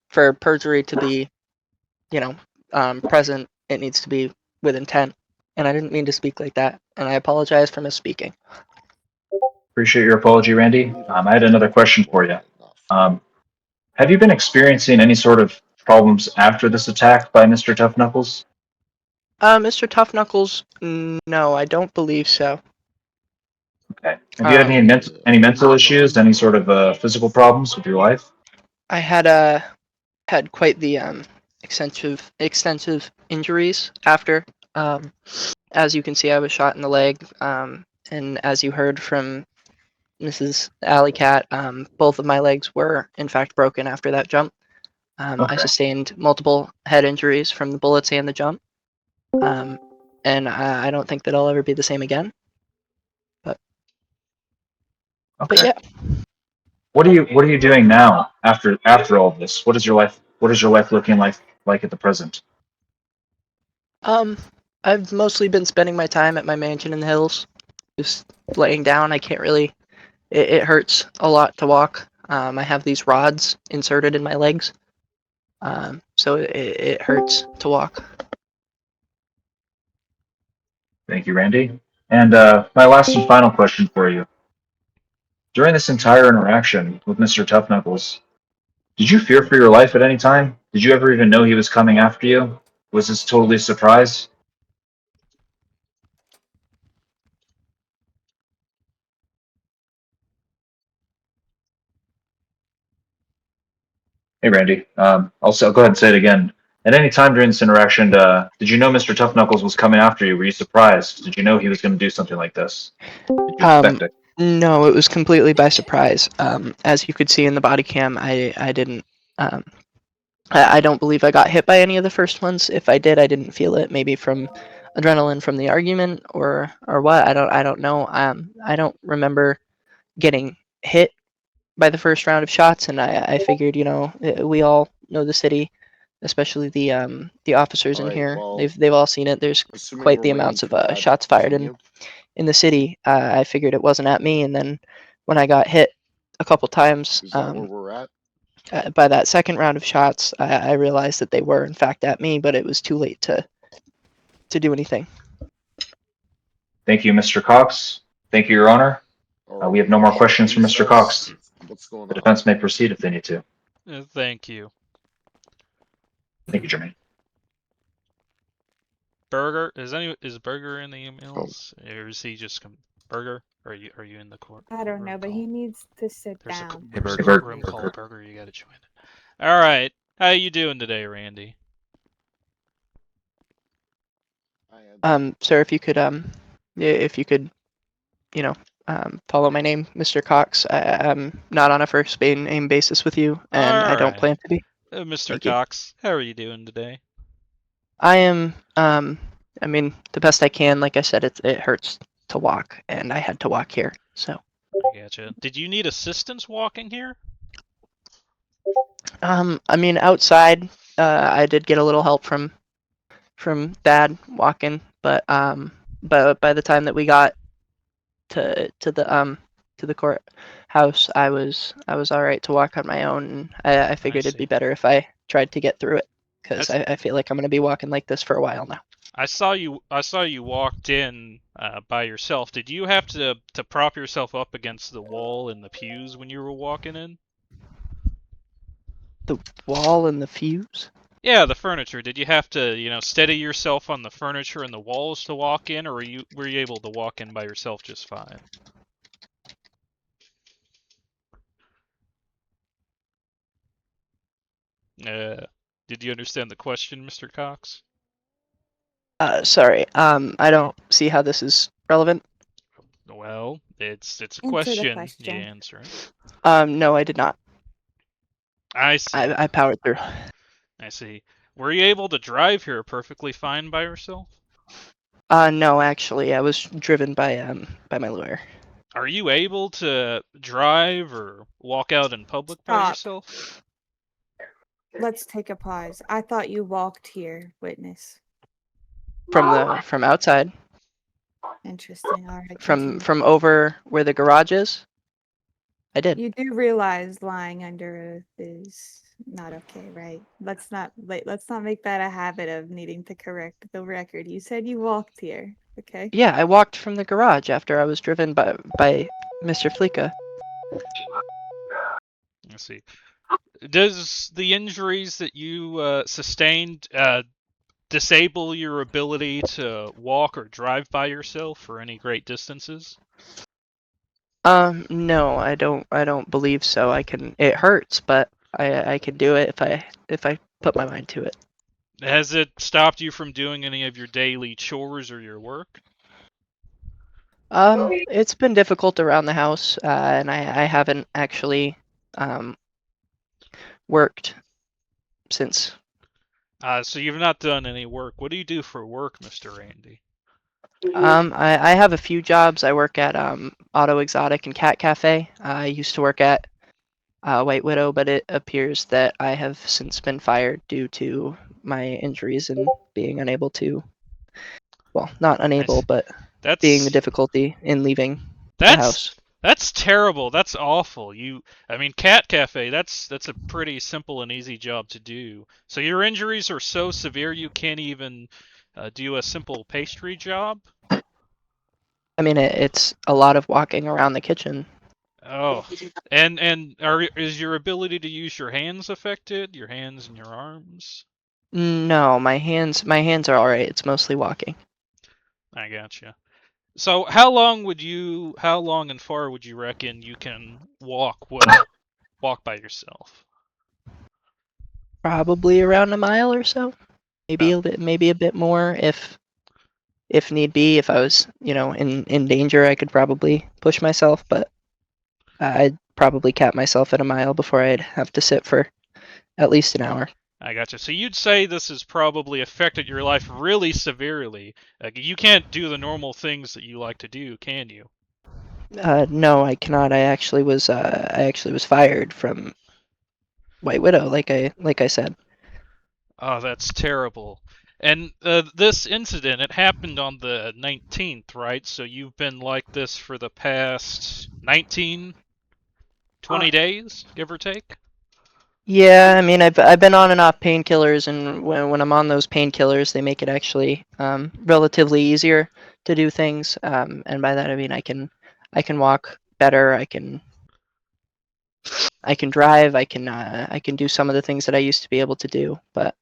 for perjury to be, present, it needs to be with intent. And I didn't mean to speak like that, and I apologize for misspeaking. Appreciate your apology, Randy. I had another question for you. Have you been experiencing any sort of problems after this attack by Mr. Tough Knuckles? Mr. Tough Knuckles, no, I don't believe so. Okay. Have you had any mental issues, any sort of physical problems with your life? I had quite the extensive injuries after. As you can see, I was shot in the leg, and as you heard from Mrs. Alley Cat, both of my legs were in fact broken after that jump. I sustained multiple head injuries from the bullets and the jump, and I don't think that I'll ever be the same again. But yeah. What are you doing now after all of this? What is your life looking like at the present? I've mostly been spending my time at my mansion in the hills, just laying down. I can't really. It hurts a lot to walk. I have these rods inserted in my legs, so it hurts to walk. Thank you, Randy. And my last and final question for you. During this entire interaction with Mr. Tough Knuckles, did you fear for your life at any time? Did you ever even know he was coming after you? Was this totally a surprise? Hey, Randy. I'll go ahead and say it again. At any time during this interaction, did you know Mr. Tough Knuckles was coming after you? Were you surprised? Did you know he was going to do something like this? Did you expect it? No, it was completely by surprise. As you could see in the body cam, I didn't. I don't believe I got hit by any of the first ones. If I did, I didn't feel it. Maybe from adrenaline from the argument or what. I don't know. I don't remember getting hit by the first round of shots, and I figured, we all know the city, especially the officers in here. They've all seen it. There's quite the amounts of shots fired in the city. I figured it wasn't at me, and then when I got hit a couple times, Is that where we're at? by that second round of shots, I realized that they were in fact at me, but it was too late to do anything. Thank you, Mr. Cox. Thank you, Your Honor. We have no more questions for Mr. Cox. What's going on? The defense may proceed if they need to. Thank you. Thank you, Jermaine. Burger, is Burger in the emails, or is he just Burger? Or are you in the court? I don't know, but he needs to sit down. There's a room called Burger. You gotta join it. All right, how you doing today, Randy? Sir, if you could follow my name, Mr. Cox. I'm not on a first name basis with you, and I don't plan to be. Mr. Cox, how are you doing today? I am, the best I can. Like I said, it hurts to walk, and I had to walk here, so. I gotcha. Did you need assistance walking here? Outside, I did get a little help from Dad walking, but by the time that we got to the courthouse, I was all right to walk on my own, and I figured it'd be better if I tried to get through it, because I feel like I'm gonna be walking like this for a while now. I saw you walked in by yourself. Did you have to prop yourself up against the wall and the pews when you were walking in? The wall and the pews? Yeah, the furniture. Did you have to, steady yourself on the furniture and the walls to walk in, or were you able to walk in by yourself just fine? Did you understand the question, Mr. Cox? Sorry. I don't see how this is relevant. Well, it's a Answer the question. question. You answer it. No, I did not. I see. I powered through. I see. Were you able to drive here perfectly fine by yourself? No, actually, I was driven by my lawyer. Are you able to drive or walk out in public by yourself? Let's take a pause. I thought you walked here, witness. From outside. Interesting. All right. From Continue. over where the garage is. I did. You do realize lying under oath is not okay, right? Let's not make that a habit of needing to correct the record. You said you walked here, okay? Yeah, I walked from the garage after I was driven by Mr. Fleeka. Let's see. Does the injuries that you sustained disable your ability to walk or drive by yourself for any great distances? No, I don't believe so. It hurts, but I can do it if I put my mind to it. Has it stopped you from doing any of your daily chores or your work? It's been difficult around the house, and I haven't actually worked since. So you've not done any work. What do you do for work, Mr. Randy? I have a few jobs. I work at Auto Exotic and Cat Cafe. I used to work at White Widow, but it appears that I have since been fired due to my injuries and being unable to. Well, not unable, but being the difficulty in leaving the house. That's terrible. That's awful. I mean, Cat Cafe. That's a pretty simple and easy job to do. So your injuries are so severe you can't even do a simple pastry job. I mean, it's a lot of walking around the kitchen. Oh, and is your ability to use your hands affected? Your hands and your arms? No, my hands are all right. It's mostly walking. I gotcha. So how long and far would you reckon you can walk by yourself? Probably around a mile or so. Maybe a bit more if need be. If I was, in danger, I could probably push myself, but I'd probably cap myself at a mile before I'd have to sit for at least an hour. I gotcha. So you'd say this has probably affected your life really severely. You can't do the normal things that you like to do, can you? No, I cannot. I actually was fired from White Widow, like I said. Oh, that's terrible. And this incident, it happened on the 19th, right? So you've been like this for the past 19, 20 days, give or take? Yeah, I mean, I've been on and off painkillers, and when I'm on those painkillers, they make it actually relatively easier to do things. And by that I mean I can walk better. I can drive. I can do some of the things that I used to be able to do. But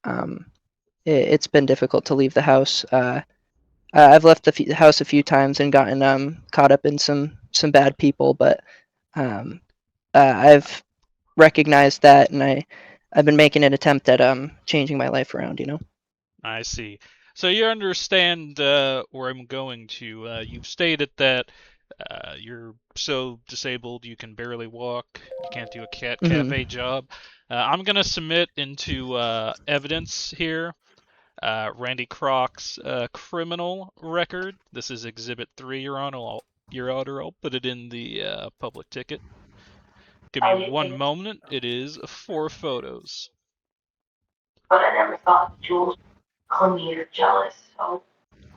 it's been difficult to leave the house. I've left the house a few times and gotten caught up in some bad people, but I've recognized that, and I've been making an attempt at changing my life around. I see. So you understand where I'm going to. You've stated that you're so disabled you can barely walk. You can't do a cat cafe job. I'm gonna submit into evidence here. Randy Croc's criminal record. This is Exhibit 3, Your Honor. I'll put it in the public ticket. Give me one moment. It is 4 photos. But I never thought Jules clingy or jealous, so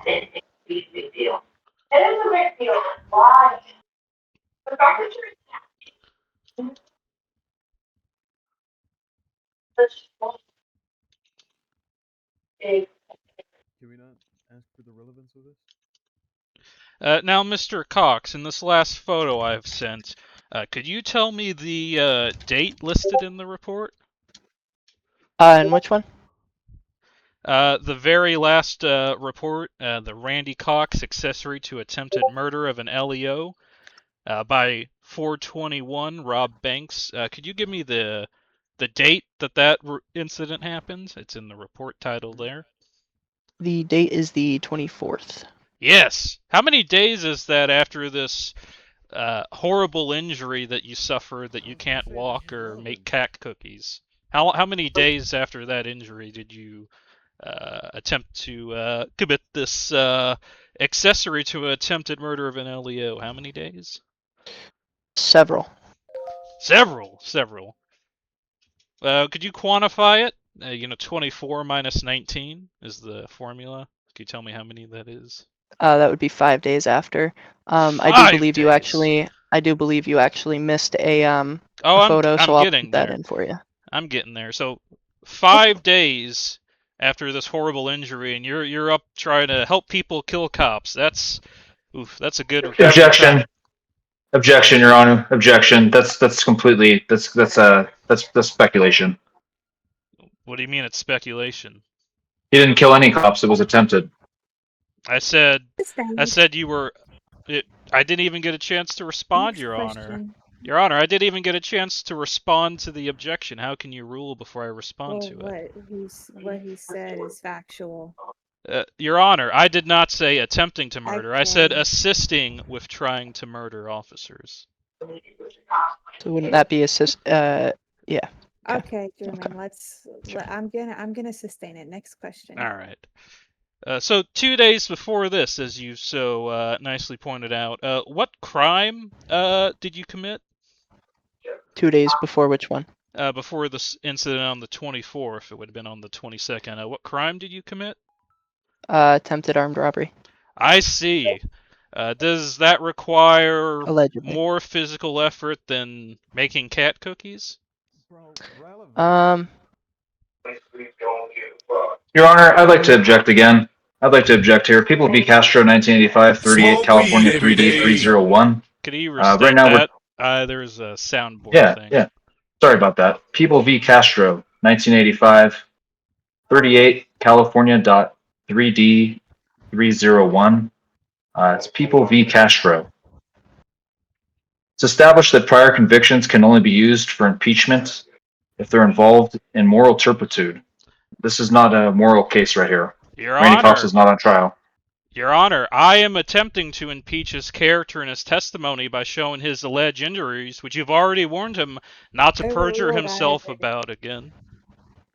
I didn't think it'd be a big deal. It is a big deal. Why? The fact that you're Can we not ask for the relevance of this? Now, Mr. Cox, in this last photo I've sent, could you tell me the date listed in the report? And which one? The very last report, the Randy Cox accessory to attempted murder of an LEO by 421 Rob Banks. Could you give me the date that incident happened? It's in the report title there. The date is the 24th. Yes. How many days is that after this horrible injury that you suffered that you can't walk or make cat cookies? How many days after that injury did you attempt to commit this accessory to attempted murder of an LEO? How many days? Several. Several. Could you quantify it? 24 minus 19 is the formula. Could you tell me how many that is? That would be 5 days after. I do believe you actually. I do believe you actually missed a photo, so I'll put that in for you. I'm getting there. So 5 days after this horrible injury, and you're up trying to help people kill cops. That's a good Objection. Objection, Your Honor. Objection. That's completely that's speculation. What do you mean it's speculation? He didn't kill any cops. It was attempted. I said you were. I didn't even get a chance to respond, Your Honor. Your Honor, I didn't even get a chance to respond to the objection. How can you rule before I respond to it? What he said is factual. Your Honor, I did not say attempting to murder. I said Okay. assisting with trying to murder officers. So wouldn't that be assist? Yeah. Okay, German. I'm gonna sustain it. Next question. All right. So 2 days before this, as you so nicely pointed out, what crime did you commit? 2 days before which one? Before this incident on the 24th, it would have been on the 22nd. What crime did you commit? Attempted armed robbery. I see. Does that require Allegedly. more physical effort than making cat cookies? Your Honor, I'd like to object again. I'd like to object here. People v. Castro, 1985, 38, California, 3D 301. Could you restate right now that? There's a soundboard thing. Yeah. Sorry about that. People v. Castro, 1985, 38, California, 3D 301. It's People v. Castro. It's established that prior convictions can only be used for impeachment if they're involved in moral turpitude. This is not a moral case right here. Your Randy Honor, Cox is not on trial. Your Honor, I am attempting to impeach his character and his testimony by showing his alleged injuries, which you've already warned him not to perjure himself about again.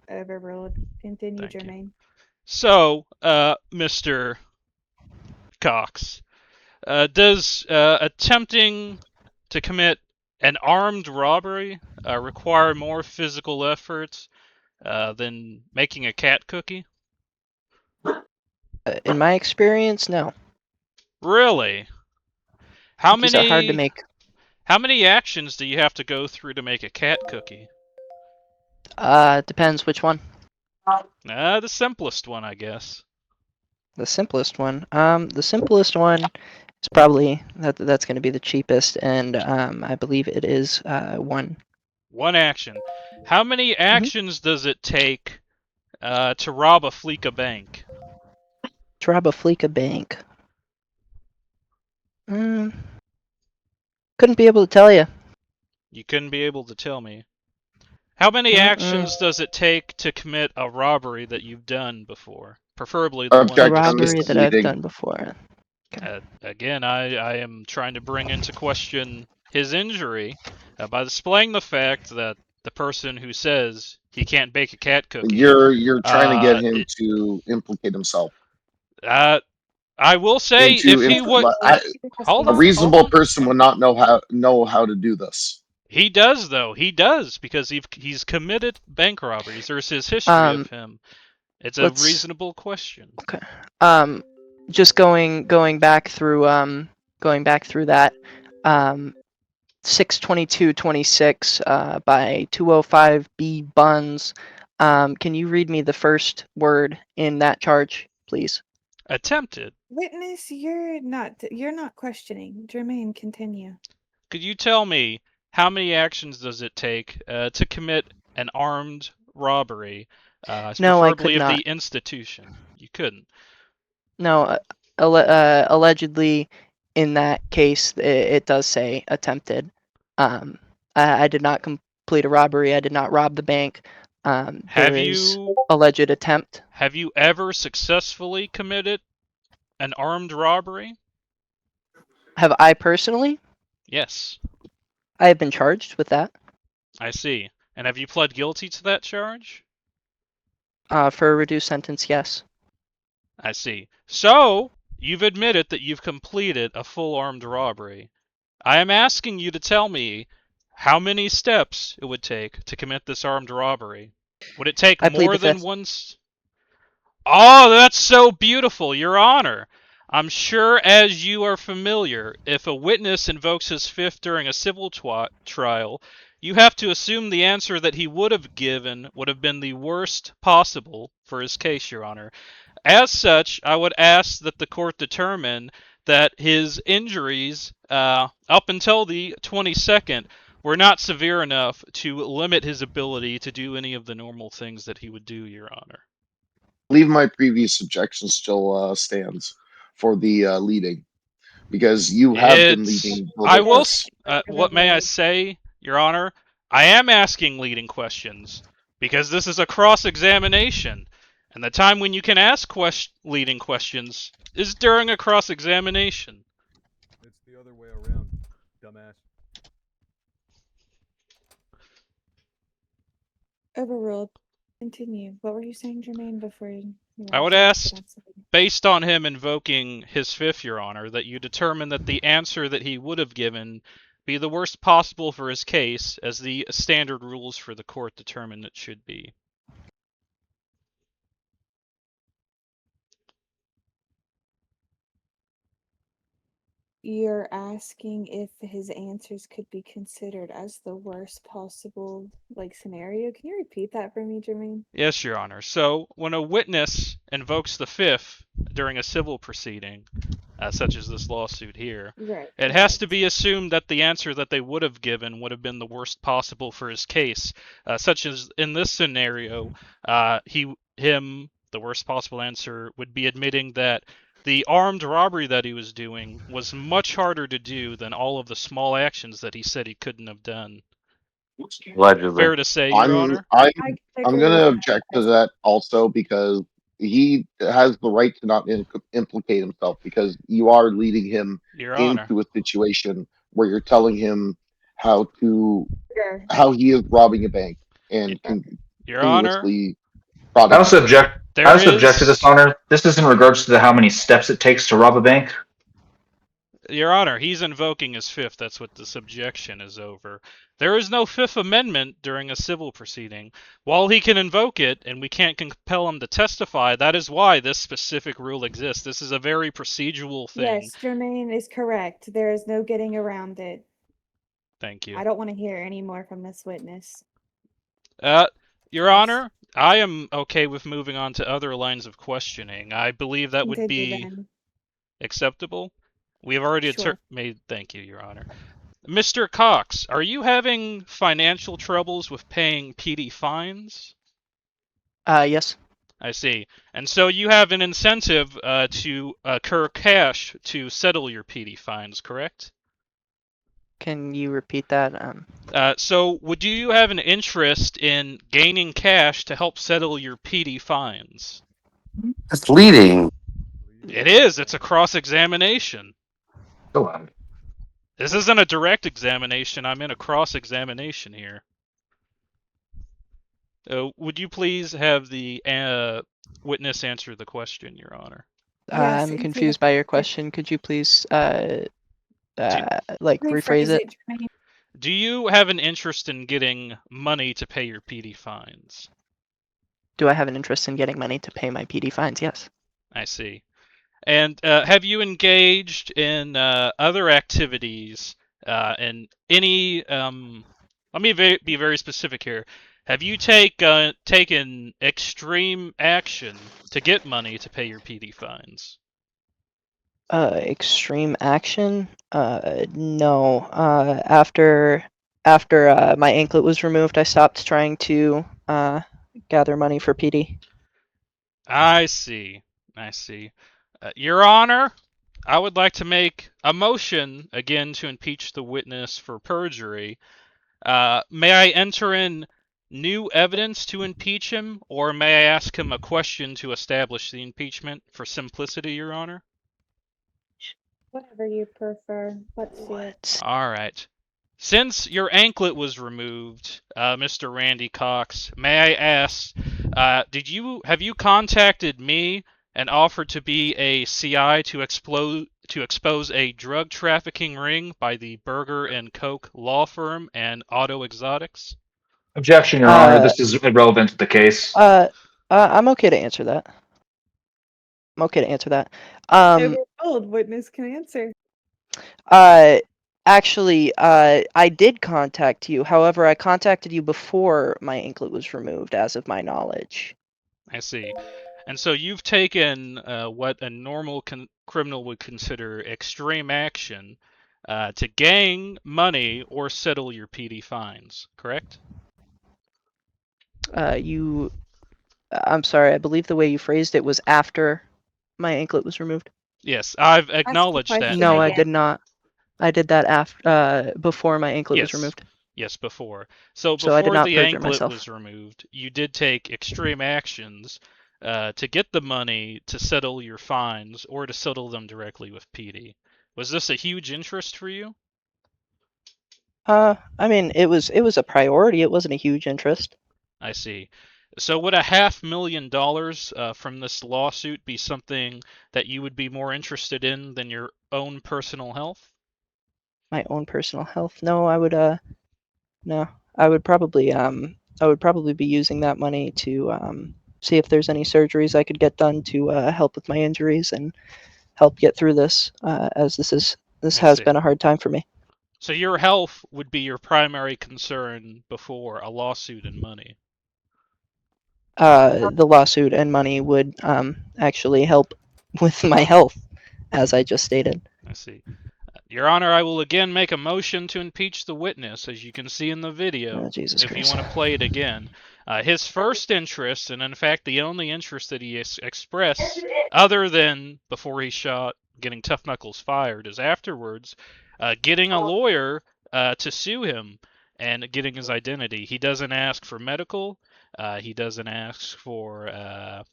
Overruled. Continue, Jermaine. So, Mr. Cox, does attempting to commit an armed robbery require more physical effort than making a cat cookie? In my experience, no. Really? How Cookies are hard to make. How many actions do you have to go through to make a cat cookie? Depends which one. The simplest one, I guess. The simplest one. The simplest one is probably that's going to be the cheapest, and I believe it is one. One action. How many actions does it take to rob a Fleeca bank? To rob a Fleeca bank. Couldn't be able to tell you. You couldn't be able to tell me. How many actions does it take to commit a robbery that you've done before? Preferably the one robbery that I've done before. Again, I am trying to bring into question his injury by displaying the fact that the person who says he can't bake a cat cookie. You're trying to get him to implicate himself. I will say if he would a reasonable person would not know how to do this. He does though. He does because he's committed bank robberies. There's his history of him. It's a reasonable question. Okay. Just going back through that 62226 by 205B Buns. Can you read me the first word in that charge, please? Attempted. Witness, you're not questioning. Jermaine, continue. Could you tell me how many actions does it take to commit an armed robbery? No, I could preferably of not. the institution. You couldn't. No, allegedly, in that case, it does say attempted. I did not complete a robbery. I did not rob the bank. There is alleged attempt. Have you ever successfully committed an armed robbery? Have I personally? Yes. I have been charged with that. I see. And have you pled guilty to that charge? For a reduced sentence, yes. I see. So, you've admitted that you've completed a full armed robbery. I am asking you to tell me how many steps it would take to commit this armed robbery. Would it take I plead more the than fifth. one? Oh, that's so beautiful, Your Honor. I'm sure, as you are familiar, if a witness invokes his fifth during a civil trial, you have to assume the answer that he would have given would have been the worst possible for his case, Your Honor. As such, I would ask that the court determine that his injuries up until the 22nd were not severe enough to limit his ability to do any of the normal things that he would do, Your Honor. I believe my previous objection still stands for the leading, because you have been leading the I will. witness. What may I say, Your Honor? I am asking leading questions because this is a cross-examination, and the time when you can ask leading questions is during a cross-examination. It's the other way around, dumbass. Overruled. Continue. What were you saying, Jermaine, before you I would interrupted ask, accidentally? based on him invoking his fifth, Your Honor, that you determine that the answer that he would have given be the worst possible for his case, as the standard rules for the court determine it should be. You're asking if his answers could be considered as the worst possible scenario. Can you repeat that for me, Jermaine? Yes, Your Honor. So, when a witness invokes the fifth during a civil proceeding, such as this lawsuit here, Right. it has to be assumed that the answer that they would have given would have been the worst possible for his case, such as in this scenario, the worst possible answer would be admitting that the armed robbery that he was doing was much harder to do than all of the small actions that he said he couldn't have done. Allegedly. Fair to say, Your Honor? I'm gonna object to that also, because he has the right to not implicate himself, because you are leading him Your Honor. into a situation where you're telling him how Sure. he is robbing a bank and Your Honor. continuously. I also object. There I also object to is- this, Honor. This is in regards to how many steps it takes to rob a bank. Your Honor, he's invoking his fifth. That's what this objection is over. There is no Fifth Amendment during a civil proceeding. While he can invoke it, and we can't compel him to testify, that is why this specific rule exists. This is a very procedural thing. Yes, Jermaine is correct. There is no getting around it. Thank you. I don't want to hear any more from this witness. Your Honor, I am okay with moving on to other lines of questioning. I believe that would Continue be then. acceptable. We have already Sure. made. Thank you, Your Honor. Mr. Cox, are you having financial troubles with paying PD fines? Yes. I see. And so you have an incentive to incur cash to settle your PD fines, correct? Can you repeat that? So would you have an interest in gaining cash to help settle your PD fines? That's leading. It is. It's a cross-examination. Go on. This isn't a direct examination. I'm in a cross-examination here. Would you please have the witness answer the question, Your Honor? Yes, I'm confused by your question. Could you please rephrase it? Jermaine. Do you have an interest in getting money to pay your PD fines? Do I have an interest in getting money to pay my PD fines? Yes. I see. And have you engaged in other activities in any? Let me be very specific here. Have you taken extreme action to get money to pay your PD fines? Extreme action? No. After my anklet was removed, I stopped trying to gather money for PD. I see. I see. Your Honor, I would like to make a motion again to impeach the witness for perjury. May I enter in new evidence to impeach him, or may I ask him a question to establish the impeachment for simplicity, Your Honor? Whatever you prefer. Let's see it. All right. Since your anklet was removed, Mr. Randy Cox, may I ask, have you contacted me and offered to be a CI to expose a drug trafficking ring by the Burger and Coke law firm and Auto Exotics? Objection, Your Honor. This is irrelevant to the case. I'm okay to answer that. I'm okay to answer that. If we're told, witness can answer. Actually, I did contact you. However, I contacted you before my anklet was removed, as of my knowledge. I see. And so you've taken what a normal criminal would consider extreme action to gain money or settle your PD fines, correct? I'm sorry, I believe the way you phrased it was after my anklet was removed. Yes, I've acknowledged that. No, I did not. I did that after, before my anklet was removed. Yes, before. So So I did before not the perjure anklet myself. was removed, you did take extreme actions to get the money to settle your fines or to settle them directly with PD. Was this a huge interest for you? I mean, it was a priority. It wasn't a huge interest. I see. So would $500,000 from this lawsuit be something that you would be more interested in than your own personal health? My own personal health? No, I would no. I would probably be using that money to see if there's any surgeries I could get done to help with my injuries and help get through this, as this has been a hard time for me. So your health would be your primary concern before a lawsuit and money. The lawsuit and money would actually help with my health, as I just stated. I see. Your Honor, I will again make a motion to impeach the witness, as you can see in the video, Oh, Jesus if Christ. you want to play it again. His first interest, and in fact the only interest that he expressed, other than before he shot getting Tough Knuckles fired, is afterwards getting a lawyer to sue him and getting his identity. He doesn't ask for medical. He doesn't ask for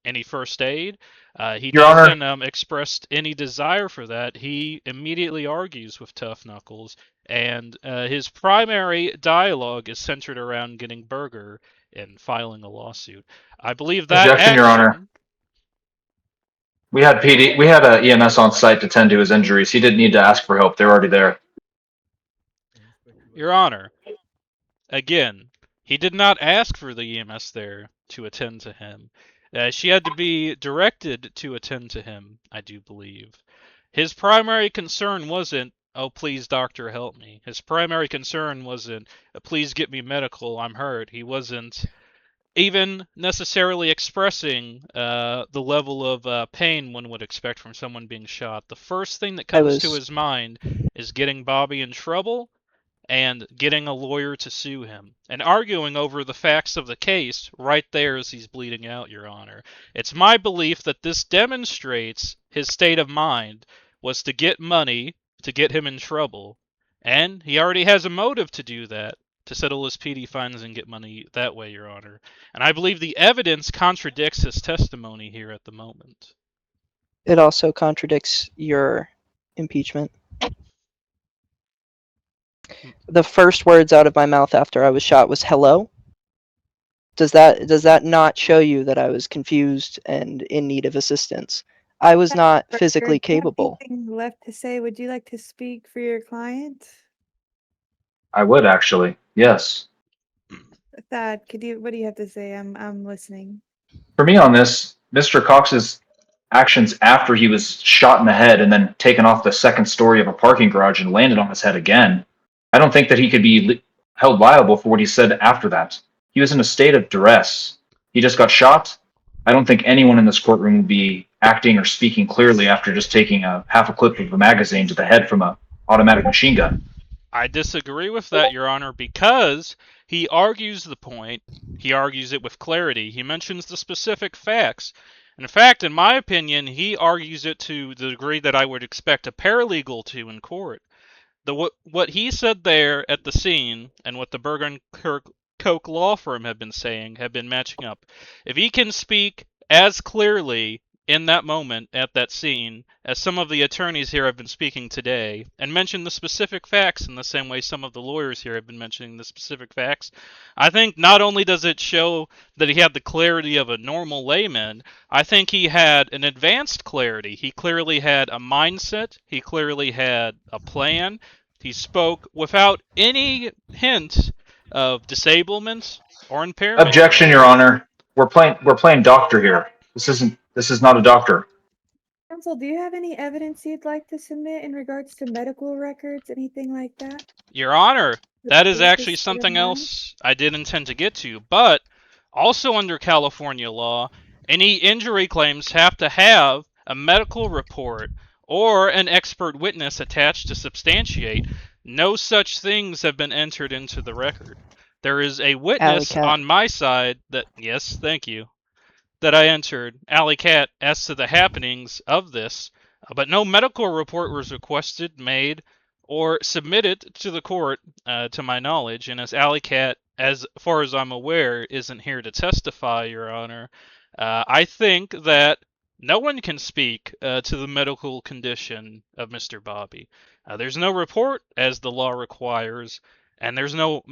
any first aid. He Your Honor. doesn't express any desire for that. He immediately argues with Tough Knuckles, and his primary dialogue is centered around getting Burger and filing a lawsuit. I believe that Objection, Your Honor. We had EMS on site to tend to his injuries. He didn't need to ask for help. They're already there. Your Honor, again, he did not ask for the EMS there to attend to him. She had to be directed to attend to him, I do believe. His primary concern wasn't, oh, please, doctor, help me. His primary concern wasn't, please get me medical, I'm hurt. He wasn't even necessarily expressing the level of pain one would expect from someone being shot. The first thing that comes to his mind is getting Bobby in trouble and getting a lawyer to sue him, and arguing over the facts of the case right there as he's bleeding out, Your Honor. It's my belief that this demonstrates his state of mind was to get money to get him in trouble, and he already has a motive to do that, to settle his PD fines and get money that way, Your Honor. And I believe the evidence contradicts his testimony here at the moment. It also contradicts your impeachment. The first words out of my mouth after I was shot was hello. Does that not show you that I was confused and in need of assistance? I was not physically Do you have capable. anything left to say? Would you like to speak for your client? I would actually. Yes. Thad, what do you have to say? I'm listening. For me on this, Mr. Cox's actions after he was shot in the head and then taken off the second story of a parking garage and landed on his head again, I don't think that he could be held liable for what he said after that. He was in a state of duress. He just got shot. I don't think anyone in this courtroom would be acting or speaking clearly after just taking half a clip of a magazine to the head from an automatic machine gun. I disagree with that, Your Honor, because he argues the point. He argues it with clarity. He mentions the specific facts. In fact, in my opinion, he argues it to the degree that I would expect a paralegal to in court. What he said there at the scene and what the Burger and Coke law firm have been saying have been matching up. If he can speak as clearly in that moment at that scene, as some of the attorneys here have been speaking today, and mentioned the specific facts in the same way some of the lawyers here have been mentioning the specific facts, I think not only does it show that he had the clarity of a normal layman, I think he had an advanced clarity. He clearly had a mindset, he clearly had a plan, he spoke without any hint of disablement or impairment, Objection, Your Honor. We're playing doctor here. This is not a doctor. Counsel, do you have any evidence you'd like to submit in regards to medical records, anything like that? Your Honor, The that is proof actually is state of something mind? else I did intend to get to, but also under California law, any injury claims have to have a medical report or an expert witness attached to substantiate. No such things have been entered into the record. There is a witness Alley-cat. on my side that, yes, thank you, that I entered, Alley Cat, as to the happenings of this, but no medical report was requested, made, or submitted to the court, to my knowledge. And as Alley Cat, as far as I'm aware, isn't here to testify, Your Honor, I think that no one can speak to the medical condition of Mr. Bobby. There's no report, as the law requires, and there's no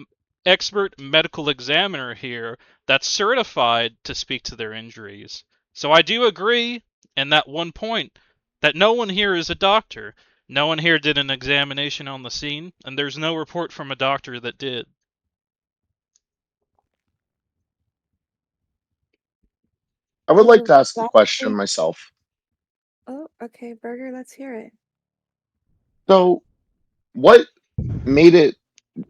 expert medical examiner here that's certified to speak to their injuries. So I do agree in that one point that no one here is a doctor. No one here did an examination on the scene, and there's no report from a doctor that did. I would like to ask the That question makes- myself. Oh, okay, Burger, let's hear it. So, what made it?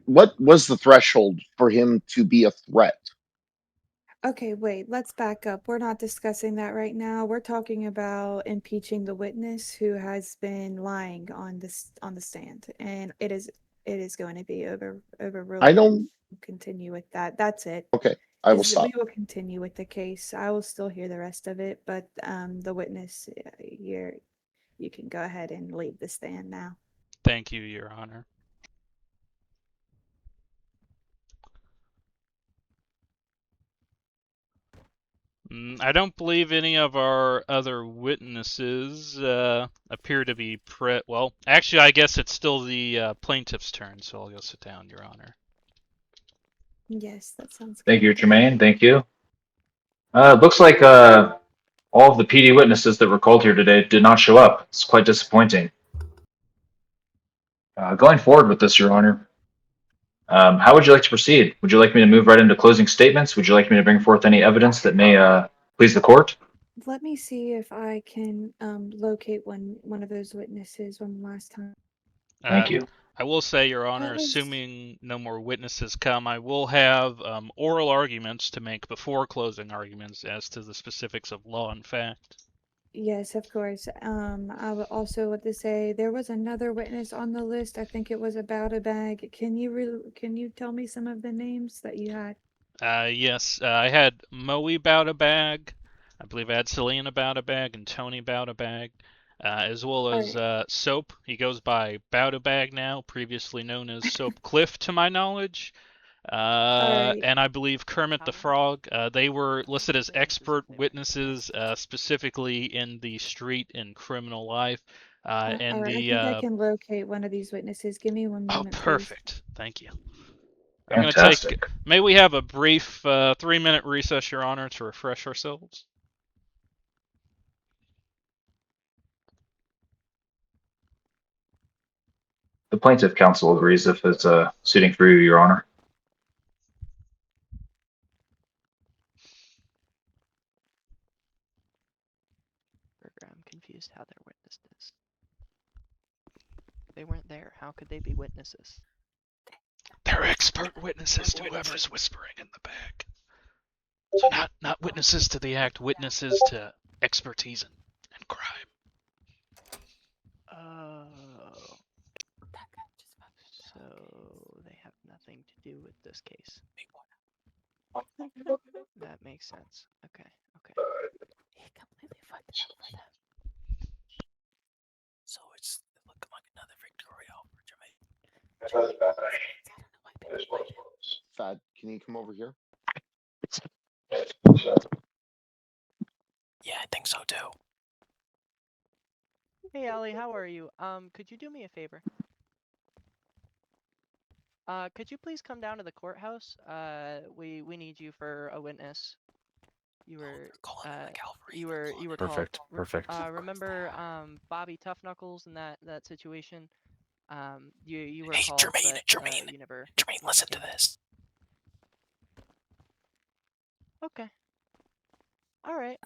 What was the threshold for him to be a threat? Okay, wait, let's back up. We're not discussing that right now. We're talking about impeaching the witness who has been lying on the stand, and it is going to be overruled. I don't. Continue with that. That's it. Okay, I will We stop. will continue with the case. I will still hear the rest of it, but the witness, you can go ahead and leave the stand now. Thank you, Your Honor. I don't believe any of our other witnesses appear to be well, actually, I guess it's still the plaintiff's turn, so I'll go sit down, Your Honor. Yes, that sounds good. Thank you, Jermaine. Thank you. Looks like all of the PD witnesses that were called here today did not show up. It's quite disappointing. Going forward with this, Your Honor, how would you like to proceed? Would you like me to move right into closing statements? Would you like me to bring forth any evidence that may please the court? Let me see if I can locate one of those witnesses one last time. Thank you. I will say, Your Honor, That was- assuming no more witnesses come, I will have oral arguments to make before closing arguments as to the specifics of law and fact. Yes, of course. I would also want to say there was another witness on the list. I think it was about a bag. Can you tell me some of the names that you had? Yes, I had Moe about a bag. I believe I had Celine about a bag and Tony about a bag, as well as Soap. He goes by Bout a Bag now, previously known as Soap Cliff, to my knowledge. And I believe Kermit the Frog. They were listed as expert witnesses, specifically in the street and criminal life. And all right, the I think I can locate one of these witnesses. Give me one moment, please. perfect. Thank you. I'm going to Fantastic. take. May we have a brief 3-minute recess, Your Honor, to refresh ourselves? The plaintiff counsel agrees if it's suiting for you, Your Honor. Burger, I'm confused how they're witnesses. They weren't there. How could they be witnesses? They're expert witnesses to whoever's whispering in the back. So not witnesses to the act, witnesses to expertise in crime. Oh. So they have nothing to do with this case. That makes sense. Okay. He completely fucked it up for them. So it's looking like another victory for Jermaine. Fad, can you come over here? Yeah, I think so too. Hey, Allie, how are you? Could you do me a favor? Could you please come down to the courthouse? We need you for a witness. You were you were called. Perfect. Remember Bobby Tough Knuckles and that situation? You were Hey, called, Jermaine, but you never. listen to this. Okay. All right.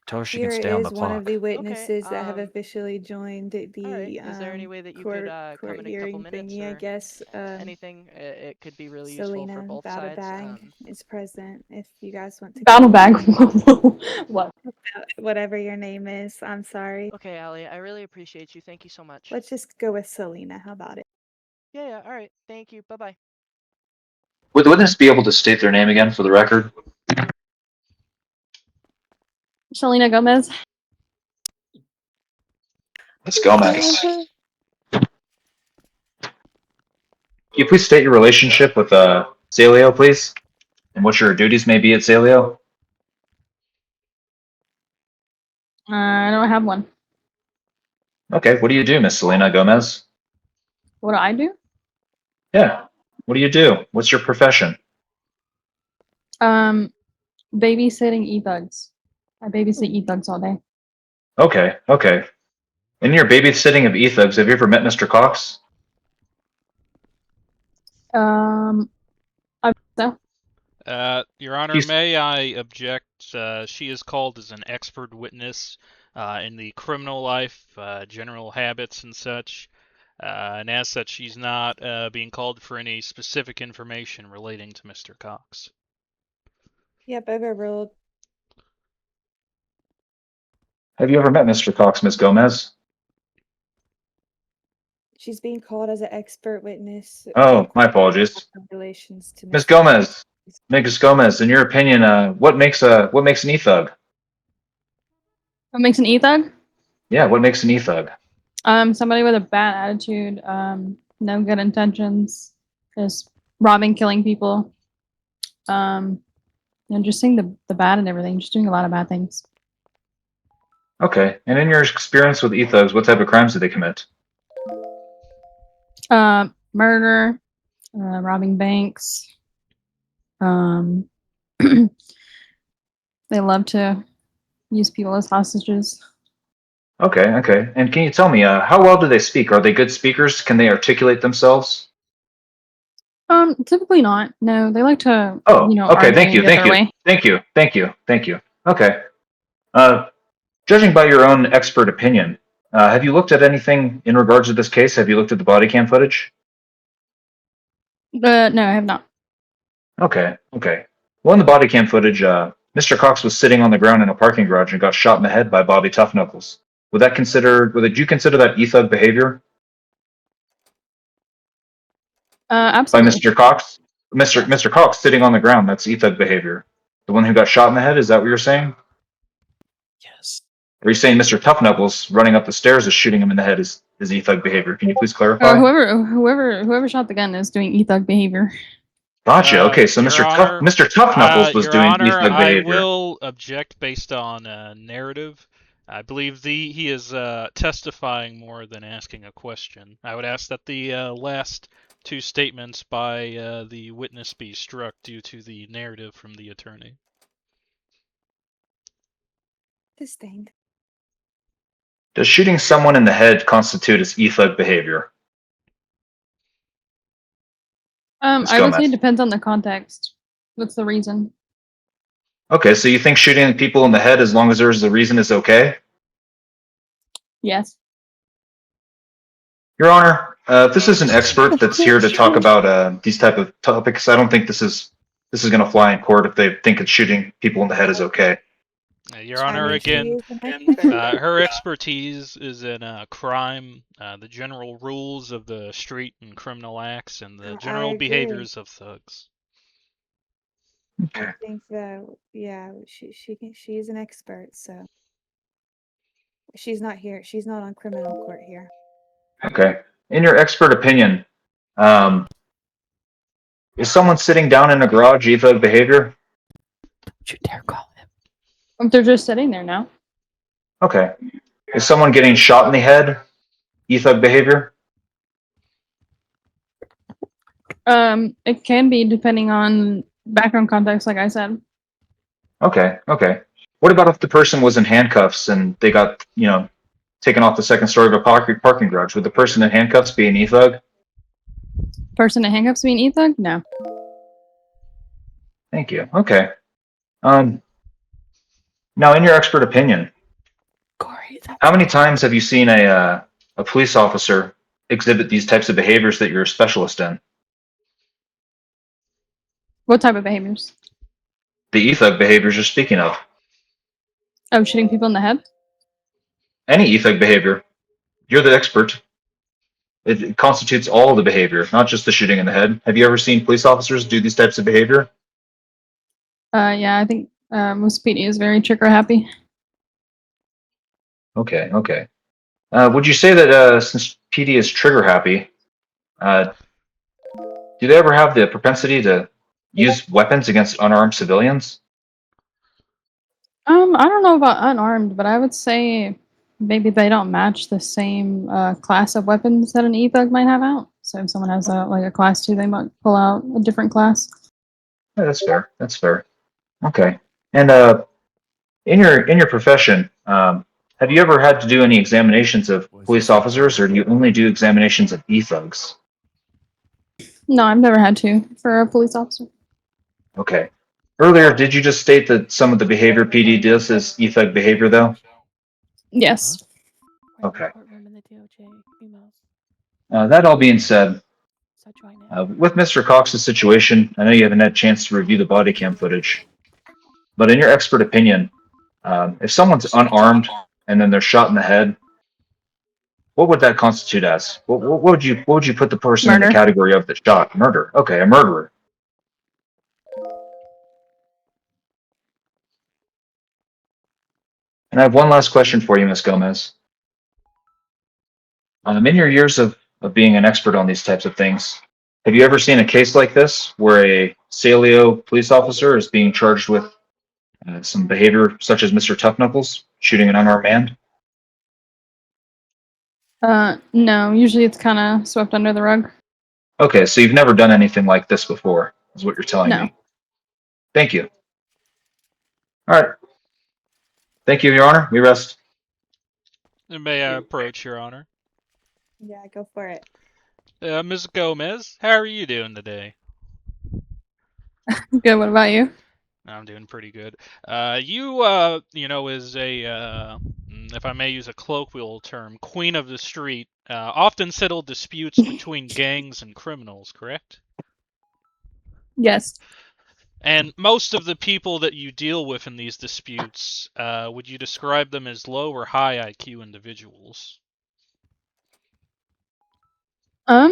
Tell her she Here can stay on the is one of clock. the witnesses that have um, officially joined the All right. Is there any way that you court could come court in a couple hearing minutes thingy, I or guess. anything? It could be really useful for Selena both Battle sides. Bag is present if you guys want to Battle go. bag. What? Whatever your name is. I'm sorry. Okay, Allie, I really appreciate you. Thank you so much. Let's just go with Selena. How about it? Yeah, all right. Thank you. Bye-bye. Would the witness be able to state their name again for the record? Selena Gomez. Miss Gomez. Can you please state your relationship with Saleo, please? And what your duties may be at Saleo? I don't have one. Okay, what do you do, Miss Selena Gomez? What do I do? Yeah, what do you do? What's your profession? Babysitting e-thugs. I babysit e-thugs all day. Okay. In your babysitting of e-thugs, have you ever met Mr. Cox? I so. Your Honor, may I object? She is called as an expert witness in the criminal life, general habits, and such. And as such, she's not being called for any specific information relating to Mr. Cox. Yep, overruled. Have you ever met Mr. Cox, Miss Gomez? She's being called as an expert witness. Oh, my apologies. Relations to Miss Gomez. Miss Gomez, in your opinion, what makes an e-thug? What makes an e-thug? Yeah, what makes an e-thug? Somebody with a bad attitude, no good intentions, just robbing, killing people, just seeing the bad and everything, just doing a lot of bad things. Okay, and in your experience with e-thugs, what type of crimes do they commit? Murder, robbing banks. They love to use people as hostages. Okay. And can you tell me, how well do they speak? Are they good speakers? Can they articulate themselves? Typically not. No, they like to, Okay, argue thank and get their way. you. Okay. Judging by your own expert opinion, have you looked at anything in regards to this case? Have you looked at the body cam footage? No, I have not. Okay. Well, in the body cam footage, Mr. Cox was sitting on the ground in a parking garage and got shot in the head by Bobby Tough Knuckles. Would you consider that e-thug behavior? Absolutely. By Mr. Cox? Mr. Cox sitting on the ground, that's e-thug behavior. The one who got shot in the head, is that what you're saying? Yes. Or are you saying Mr. Tough Knuckles running up the stairs is shooting him in the head is e-thug behavior? Can you please clarify? Whoever shot the gun is doing e-thug behavior. Gotcha. Okay, so Your Honor, Mr. Tough Knuckles was Your doing Honor, e-thug I behavior. will object based on narrative. I believe he is testifying more than asking a question. I would ask that the last two statements by the witness be struck due to the narrative from the attorney. Sustained. Does shooting someone in the head constitute as e-thug behavior? I would say it depends on the context. What's the reason? Okay, so you think shooting people in the head, as long as there's a reason, is okay? Yes. Your Honor, this is an expert that's here to talk about these type of topics. I don't think this is going to fly in court if they think it's shooting people in the head is okay. Your Honor, again, her expertise is in crime, the general rules of the street and criminal acts, and the general behaviors of thugs. I think that she's an expert, so she's not here. She's not on criminal court here. Okay. In your expert opinion, is someone sitting down in a garage e-thug behavior? Don't you dare call him. They're just sitting there now. Okay. Is someone getting shot in the head e-thug behavior? It can be depending on background context, like I said. Okay, okay. What about if the person was in handcuffs and they got, taken off the second story of a parking garage? Would the person in handcuffs be an e-thug? Person in handcuffs being e-thug? No. Thank you. Okay. Now, in your expert opinion, how many times have you seen a police officer exhibit these types of behaviors that you're a specialist in? What type of behaviors? The e-thug behaviors you're speaking of. Oh, shooting people in the head? Any e-thug behavior. You're the expert. It constitutes all the behavior, not just the shooting in the head. Have you ever seen police officers do these types of behavior? Yeah, I think most PD is very trigger happy. Okay, okay. Would you say that since PD is trigger happy, do they ever have the propensity to use weapons against unarmed civilians? I don't know about unarmed, but I would say maybe they don't match the same class of weapons that an e-thug might have out. So if someone has like a class 2, they might pull out a different class. Yeah, that's fair. That's fair. Okay. And in your profession, have you ever had to do any examinations of police officers, or do you only do examinations of e-thugs? No, I've never had to for a police officer. Okay. Earlier, did you just state that some of the behavior PD does is e-thug behavior, though? Yes. Okay. That all being said, with Mr. Cox's situation, I know you haven't had a chance to review the body cam footage, but in your expert opinion, if someone's unarmed and then they're shot in the head, what would that constitute as? What would you put the person in the Murder. category of the shot? Murder. Okay, a murderer. And I have one last question for you, Ms. Gomez. In your years of being an expert on these types of things, have you ever seen a case like this where a Saleo police officer is being charged with some behavior such as Mr. Tough Knuckles shooting an unarmed man? No, usually it's kind of swept under the rug. Okay, so you've never done anything like this before, is what you're telling No. me. Thank you. All right. Thank you, Your Honor. We rest. May I approach, Your Honor? Yeah, go for it. Ms. Gomez, how are you doing today? Good. What about you? I'm doing pretty good. You is a, if I may use a colloquial term, queen of the street, often settle disputes between gangs and criminals, correct? Yes. And most of the people that you deal with in these disputes, would you describe them as low or high IQ individuals? I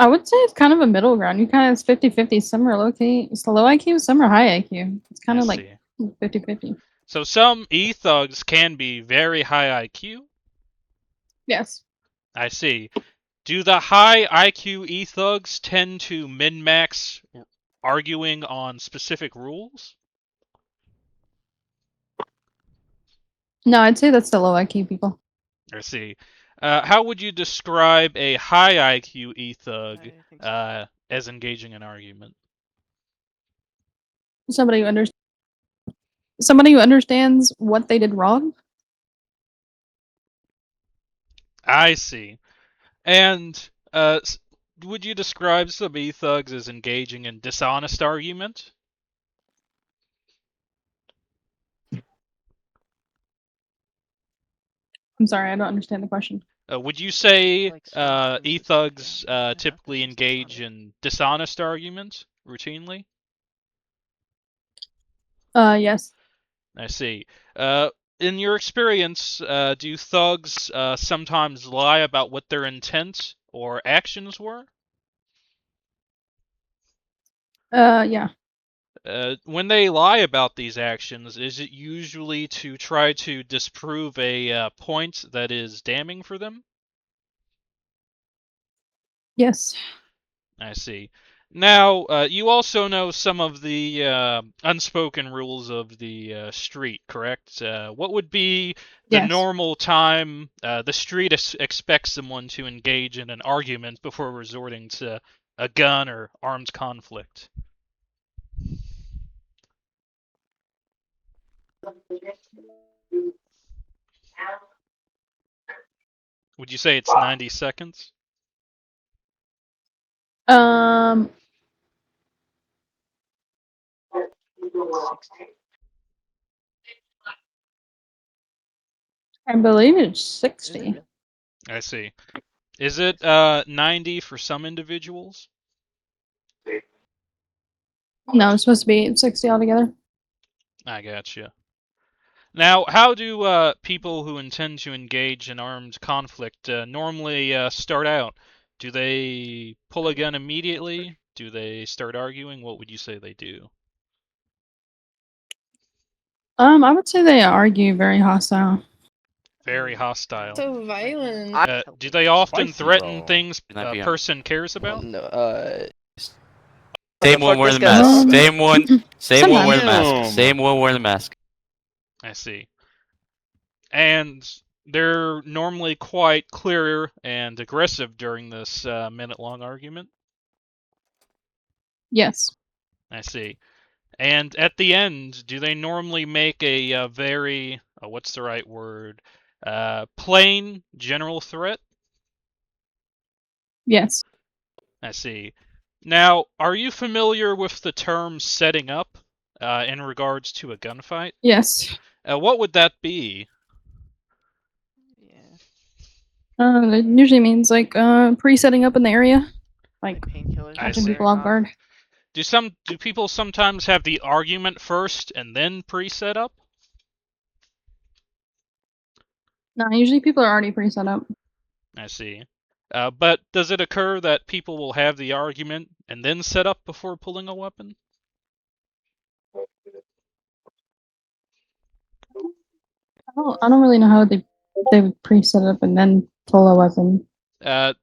would say it's kind of a middle ground. You kind of, it's 50-50. Some are low IQ, some are high IQ. It's kind of like 50-50. So some e-thugs can be very high IQ? Yes. I see. Do the high IQ e-thugs tend to min-max arguing on specific rules? No, I'd say that's the low IQ people. I see. How would you describe a high IQ e-thug as engaging in argument? Somebody who understands what they did wrong. I see. And would you describe some e-thugs as engaging in dishonest argument? I'm sorry, I don't understand the question. Would you say e-thugs typically engage in dishonest argument routinely? Yes. I see. In your experience, do thugs sometimes lie about what their intent or actions were? Yeah. When they lie about these actions, is it usually to try to disprove a point that is damning for them? Yes. I see. Now, you also know some of the unspoken rules of the street, correct? What would be the Yes. normal time the street expects someone to engage in an argument before resorting to a gun or armed conflict? Would you say it's 90 seconds? Um, I believe it's 60. I see. Is it 90 for some individuals? No, it's supposed to be 60 altogether. I gotcha. Now, how do people who intend to engage in armed conflict normally start out? Do they pull a gun immediately? Do they start arguing? What would you say they do? I would say they argue very hostile. Very hostile. So violent. Do they often Spicy, threaten bro. things Good night, a PM. person cares about? No, Same one wearing the mask. Same one. Same one wearing the mask. Same one wearing the mask. I see. And they're normally quite clear and aggressive during this minute-long argument? Yes. I see. And at the end, do they normally make a very, what's the right word, plain general threat? Yes. I see. Now, are you familiar with the term setting up in regards to a gunfight? Yes. What would that be? It usually means like pre-setting up in the area, like painkillers. catching people off guard. Do people sometimes have the argument first and then pre-set up? No, usually people are already pre-set up. I see. But does it occur that people will have the argument and then set up before pulling a weapon? I don't really know how they would pre-set up and then pull a weapon.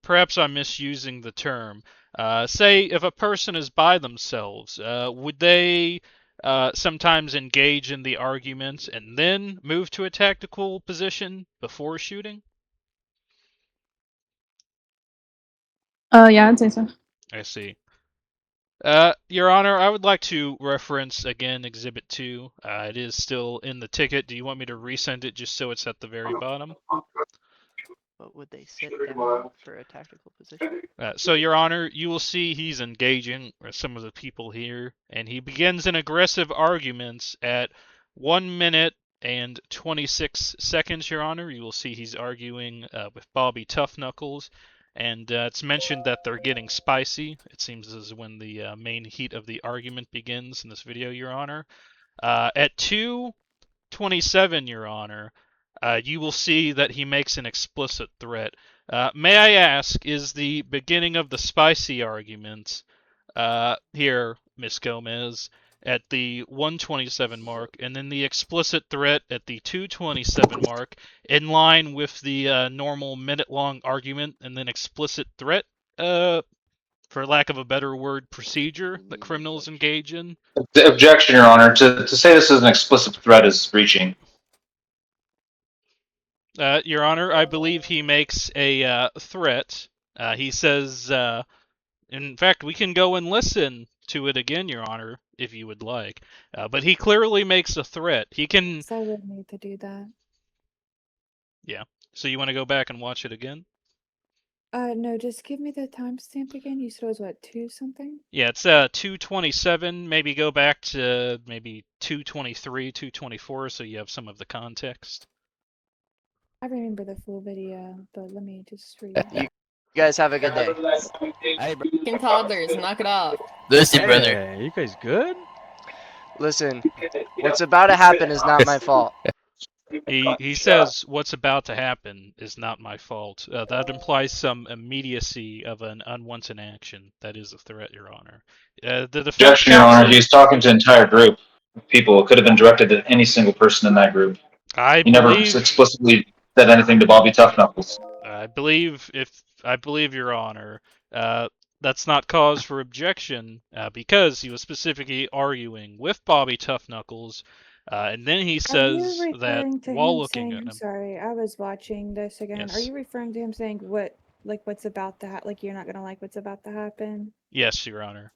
Perhaps I'm misusing the term. Say if a person is by themselves, would they sometimes engage in the argument and then move to a tactical position before shooting? Yeah, I'd say so. I see. Your Honor, I would like to reference again Exhibit 2. It is still in the ticket. Do you want me to resend it just so it's at the very bottom? But would they sit down for a tactical position? So, Your Honor, you will see he's engaging with some of the people here, and he begins an aggressive arguments at 1 minute and 26 seconds, Your Honor. You will see he's arguing with Bobby Tough Knuckles, and it's mentioned that they're getting spicy. It seems as when the main heat of the argument begins in this video, Your Honor. At 2:27, Your Honor, you will see that he makes an explicit threat. May I ask, is the beginning of the spicy argument here, Miss Gomez, at the 1:27 mark, and then the explicit threat at the 2:27 mark, in line with the normal minute-long argument and then explicit threat, for lack of a better word, procedure that criminals engage in? Objection, Your Honor. To say this is an explicit threat is reaching. Your Honor, I believe he makes a threat. He says, in fact, we can go and listen to it again, Your Honor, if you would like. But he clearly makes a threat. He can... So I would need to do that. Yeah. So you want to go back and watch it again? No, just give me the timestamp again. You said it was what, 2 something? Yeah, it's 2:27. Maybe go back to maybe 2:23, 2:24, so you have some of the context. I remember the full video, but let me just read it. You guys have a good day. Hey, bro. Fucking toddlers, knock it off. Listen, brother. Hey, you guys good? Listen, what's about to happen is not my fault. He says what's about to happen is not my fault. That implies some immediacy of an unwanted action. That is a threat, Your Honor. The defense Objection, Your Honor. counsel... He's talking to an entire group of people. It could have been directed at any single person in that group. He never explicitly said anything to Bobby Tough Knuckles. I believe, Your Honor, that's not cause for objection because he was specifically arguing with Bobby Tough Knuckles, and then he Are you says that referring to while him looking saying, at I'm him, sorry, I was watching this again. Are yes, you referring to him saying what's about to like you're not gonna like what's about to happen? yes, Your Honor.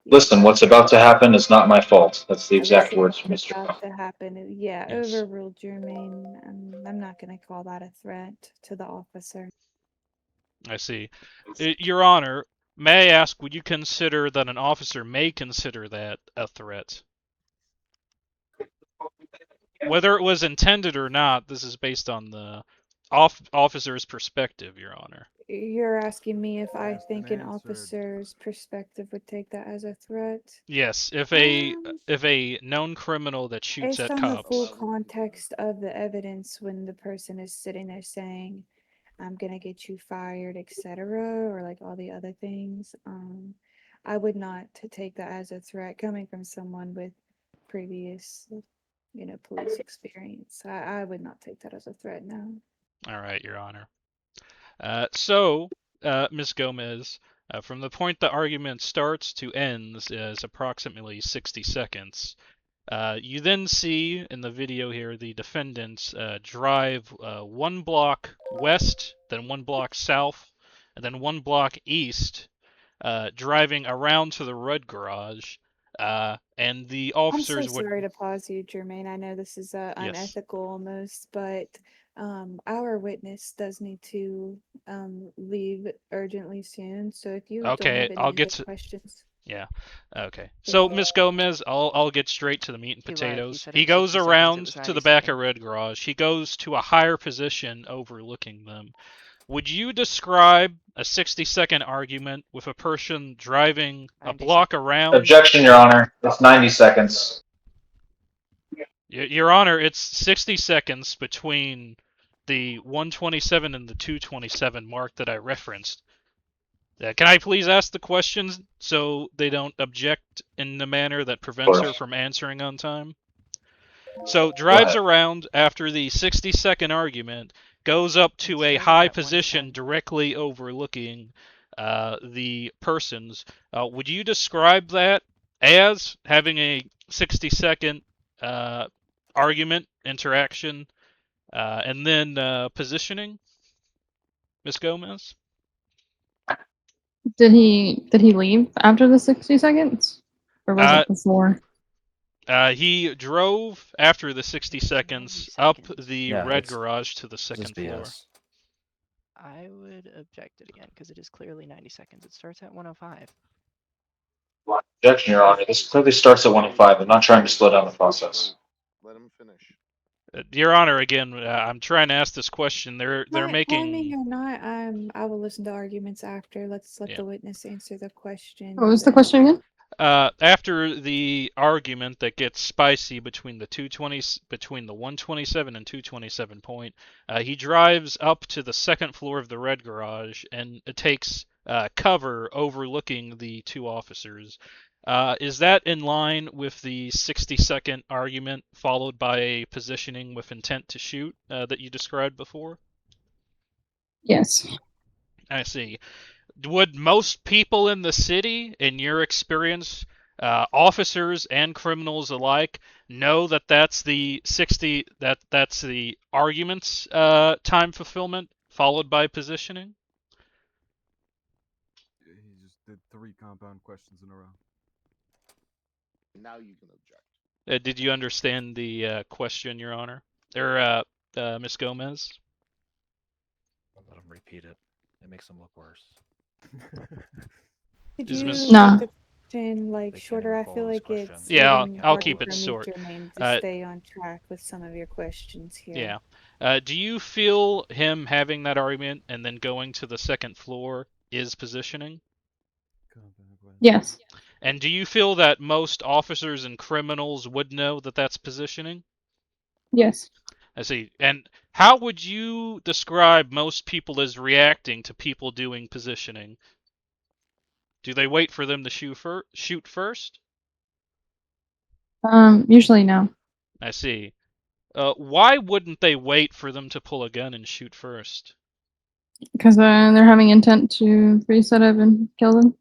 Listen, what's about to happen is not my fault. That's the This exact is words from what's Mr. about to happen. Yeah, Yes. overruled, Jermaine. I'm not gonna call that a threat to the officer. I see. Your Honor, may I ask, would you consider that an officer may consider that a threat? Whether it was intended or not, this is based on the officer's perspective, Your Honor. You're asking me if I Asked think and an answered. officer's perspective would take that as a threat. Yes, if a known criminal that shoots Based at on the full cops. context of the evidence, when the person is sitting there saying, I'm gonna get you fired, etc., or like all the other things, I would not take that as a threat coming from someone with previous, police experience. I would not take that as a threat, no. All right, Your Honor. So, Ms. Gomez, from the point the argument starts to ends is approximately 60 seconds. You then see in the video here the defendants drive 1 block west, then 1 block south, and then 1 block east, driving around to the red garage. And the I'm so officers would. sorry to pause you, Jermaine. I know this is Yes. unethical almost, but our witness does need to leave urgently soon. So if you don't Okay, have any I'll other get to. questions, Yeah. Okay. So, Ms. Gomez, I'll get straight to the meat and He lied. potatoes. Said He it was goes 60 seconds, it around was to 90 the back of seconds. Red Garage. He goes to a higher position overlooking them. Would you describe a 60-second argument with a person driving a 90 block seconds. around? Objection, Your Honor. It's 90 seconds. Your Honor, it's 60 seconds between the 127 and the 227 mark that I referenced. Can I please ask the questions so they don't object in a manner that prevents her from answering on time? So drives around after the 60-second argument, goes up to a high position directly overlooking the persons. Would you describe that as having a 60-second argument, interaction, and then positioning, Ms. Gomez? Did he leave after the 60 seconds? Or was it before? He drove after the 60 seconds up the red garage to the second floor. I would object it again because it is clearly 90 seconds. It starts at 105. Objection, Your Honor. This clearly starts at 105. I'm not trying to slow down the process. Let him finish. Your Honor, again, I'm trying to ask this question. They're timing making. or not, I will listen to arguments after. Let's let Yeah. the witness answer the question. What was the question again? After the argument that gets spicy between the 127 and 227 point, he drives up to the second floor of the red garage and takes cover overlooking the 2 officers. Is that in line with the 60-second argument followed by a positioning with intent to shoot that you described before? Yes. I see. Would most people in the city, in your experience, officers and criminals alike, know that that's the that's the argument's time fulfillment followed by positioning? He just did 3 compound questions in a row. Now you can object. Did you understand the question, Your Honor? Or Ms. Gomez? Let him repeat it. It makes him look worse. Could Is you Ms. make the question shorter? I feel like it's Yeah, getting I'll harder keep it for me, short. Jermaine, to stay on track with some of your questions here. Yeah. Do you feel him having that argument and then going to the second floor is positioning? Yes. And do you feel that most officers and criminals would know that that's positioning? Yes. I see. And how would you describe most people as reacting to people doing positioning? Do they wait for them to shoot first? Usually no. I see. Why wouldn't they wait for them to pull a gun and shoot first? Because they're having intent to reset up and kill them.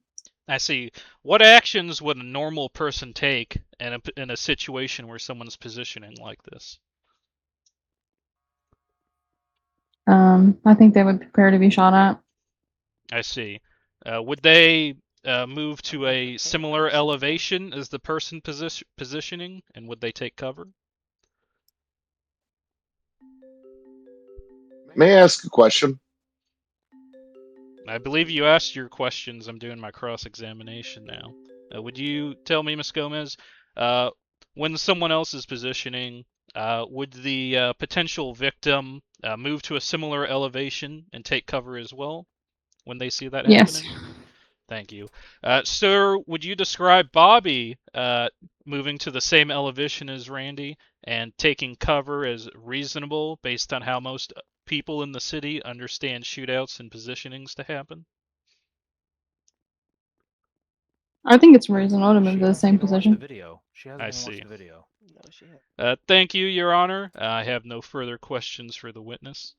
I see. What actions would a normal person take in a situation where someone's positioning like this? I think they would prepare to be shot at. I see. Would they move to a similar elevation as the person positioning, and would they take cover? May I ask a question? I believe you asked your questions. I'm doing my cross-examination now. Would you tell me, Ms. Gomez, when someone else is positioning, would the potential victim move to a similar elevation and take cover as well when they see that Yes. happening? Thank you. Sir, would you describe Bobby moving to the same elevation as Randy and taking cover as reasonable based on how most people in the city understand shootouts and positionings to happen? I think it's reasonable to move to the same position. I see. video. No, she had. Thank you, Your Honor. I have no further questions for the witness.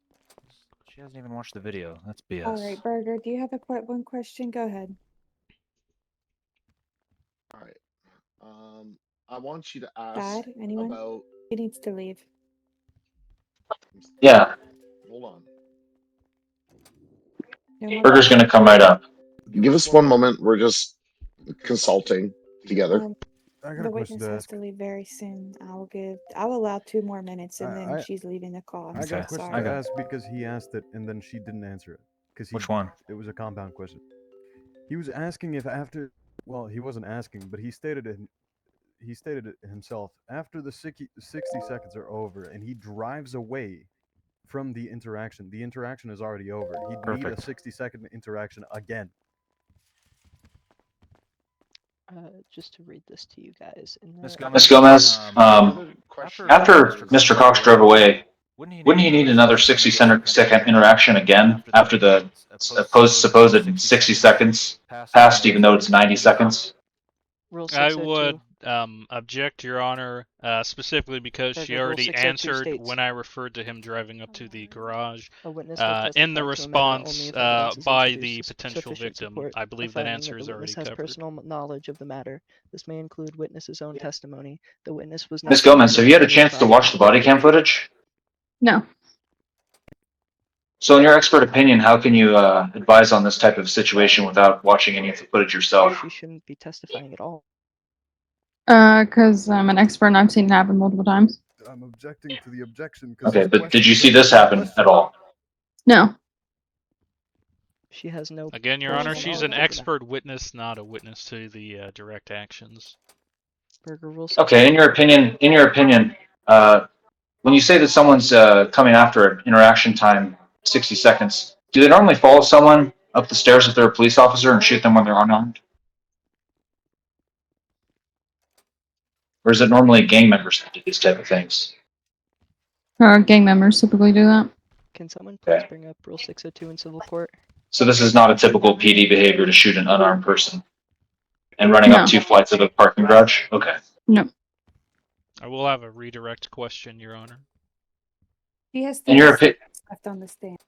She hasn't even watched the video. That's BS. All right, Burger, do you have one question? Go ahead. All right. I want you to ask Dad, anyone? about. He needs to leave. Yeah, Hold on. No more Burger's gonna come right up. Give us one moment. We're just consulting together. I got The a question witness to has ask. to leave very soon. I'll allow 2 more minutes, and then I- she's leaving the call. I got a question Sorry. to ask because he asked it and then she didn't answer it. Which one? It was a compound question. He was asking if after. Well, he wasn't asking, but he stated it. He stated it himself. After the 60 seconds are over and he drives away from the interaction is already over. He'd need a Perfect. 60-second interaction again. Just to read this to you guys. Ms. Gomez, after Mr. Cox drove away, wouldn't he need another 60-second interaction again after the supposed 60 seconds passed, even though it's 90 seconds? Rule I 602. would object, Your Honor, specifically because she Burger, Rule already 602 answered states, when I referred to him driving up to the garage. a witness will testify In the to a matter response only if evidence is by introduced the to potential sufficient victim, support I a believe that finding answer that is the already witness has covered. personal knowledge of the matter. This may include witness's own testimony. The witness was not. Ms. Gomez, have you had a present chance to watch the body cam footage? No. So in your expert opinion, how can you advise on this type of situation without watching any of the footage yourself? She shouldn't be testifying at all. Because I'm an expert and I've seen it happen multiple times. I'm objecting to the objection because Okay, but did you see this happen at all? No. She has no. Again, Your Honor, personal she's knowledge an of the matter. expert witness, not a witness to the direct actions. Burger Rule Okay, in your opinion, when you say that someone's coming after an interaction time 60 seconds, do they normally follow someone up the stairs if they're a police officer and shoot them when they're unarmed? Or is it normally gang members that do these type of things? Gang members typically do that. Can someone please bring up Rule 602 in civil court? So this is not a typical PD behavior to shoot an unarmed person and running up 2 flights of a parking garage? Okay. No. I will have a redirect question, Your Honor. He has In 30 your seconds left on the stand.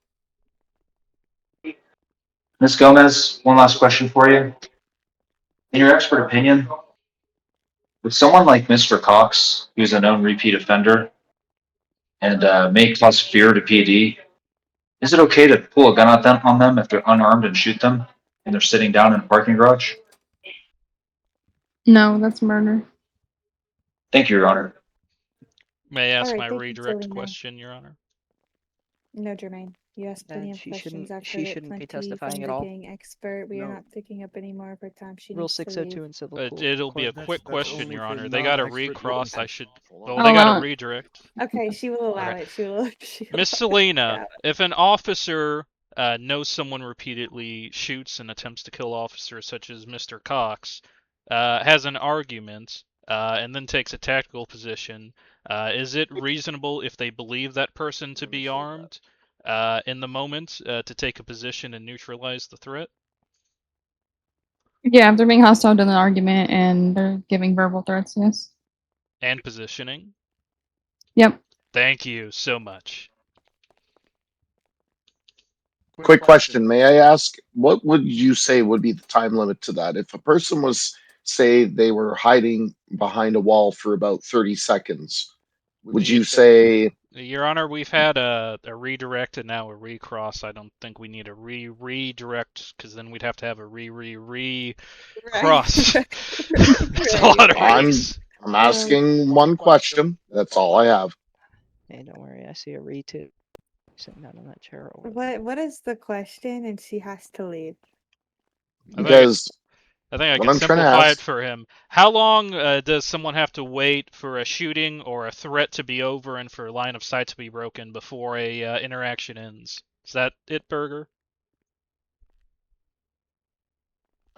Ms. Gomez, one last question for you. In your expert opinion, would someone like Mr. Cox, who's a known repeat offender and may cause fear to PD, is it okay to pull a gun on them if they're unarmed and shoot them and they're sitting down in a parking garage? No, that's murder. Thank you, Your Honor. May I ask Alright, my thank you, redirect Selena. question, Your Honor? No, Jermaine. You asked plenty And of she questions shouldn't- after she that. shouldn't be Plenty testifying from at the all. gang expert. We are No. not taking up any more of her time. She Rule needs to 602 leave. in civil It'll be a That's quick question, only Your for Honor. They got a non-expert recross. I witnesses. should. Hold Well, on. they got allow a it. redirect. Okay, she will allow Okay. it. She will. She will Miss Selena, if an officer knows someone repeatedly shoots and attempts to kill officers, such as Mr. Cox, has an argument, and then takes a tactical position, is it reasonable if they believe that person to be armed in the moment to take a position and neutralize the threat? Yeah, if they're being hostile to the argument and they're giving verbal threats, yes. And positioning? Yep. Thank you so much. Quick question. May I ask, what would you say would be the time limit to that? If a person was, say, they were hiding behind a wall for about 30 seconds, would you say... Your Honor, we've had a redirect and now a recross. I don't think we need a redirect because then we'd have to have a recross. That's a lot of re's. I'm asking one question. That's all I have. Hey, don't worry. I see a too. Sitting down on that chair over there. What is the question? And she has to leave. Because I think I what can I'm trying to simplify it ask... for him. How long does someone have to wait for a shooting or a threat to be over and for line of sight to be broken before a interaction ends? Is that it, Burger?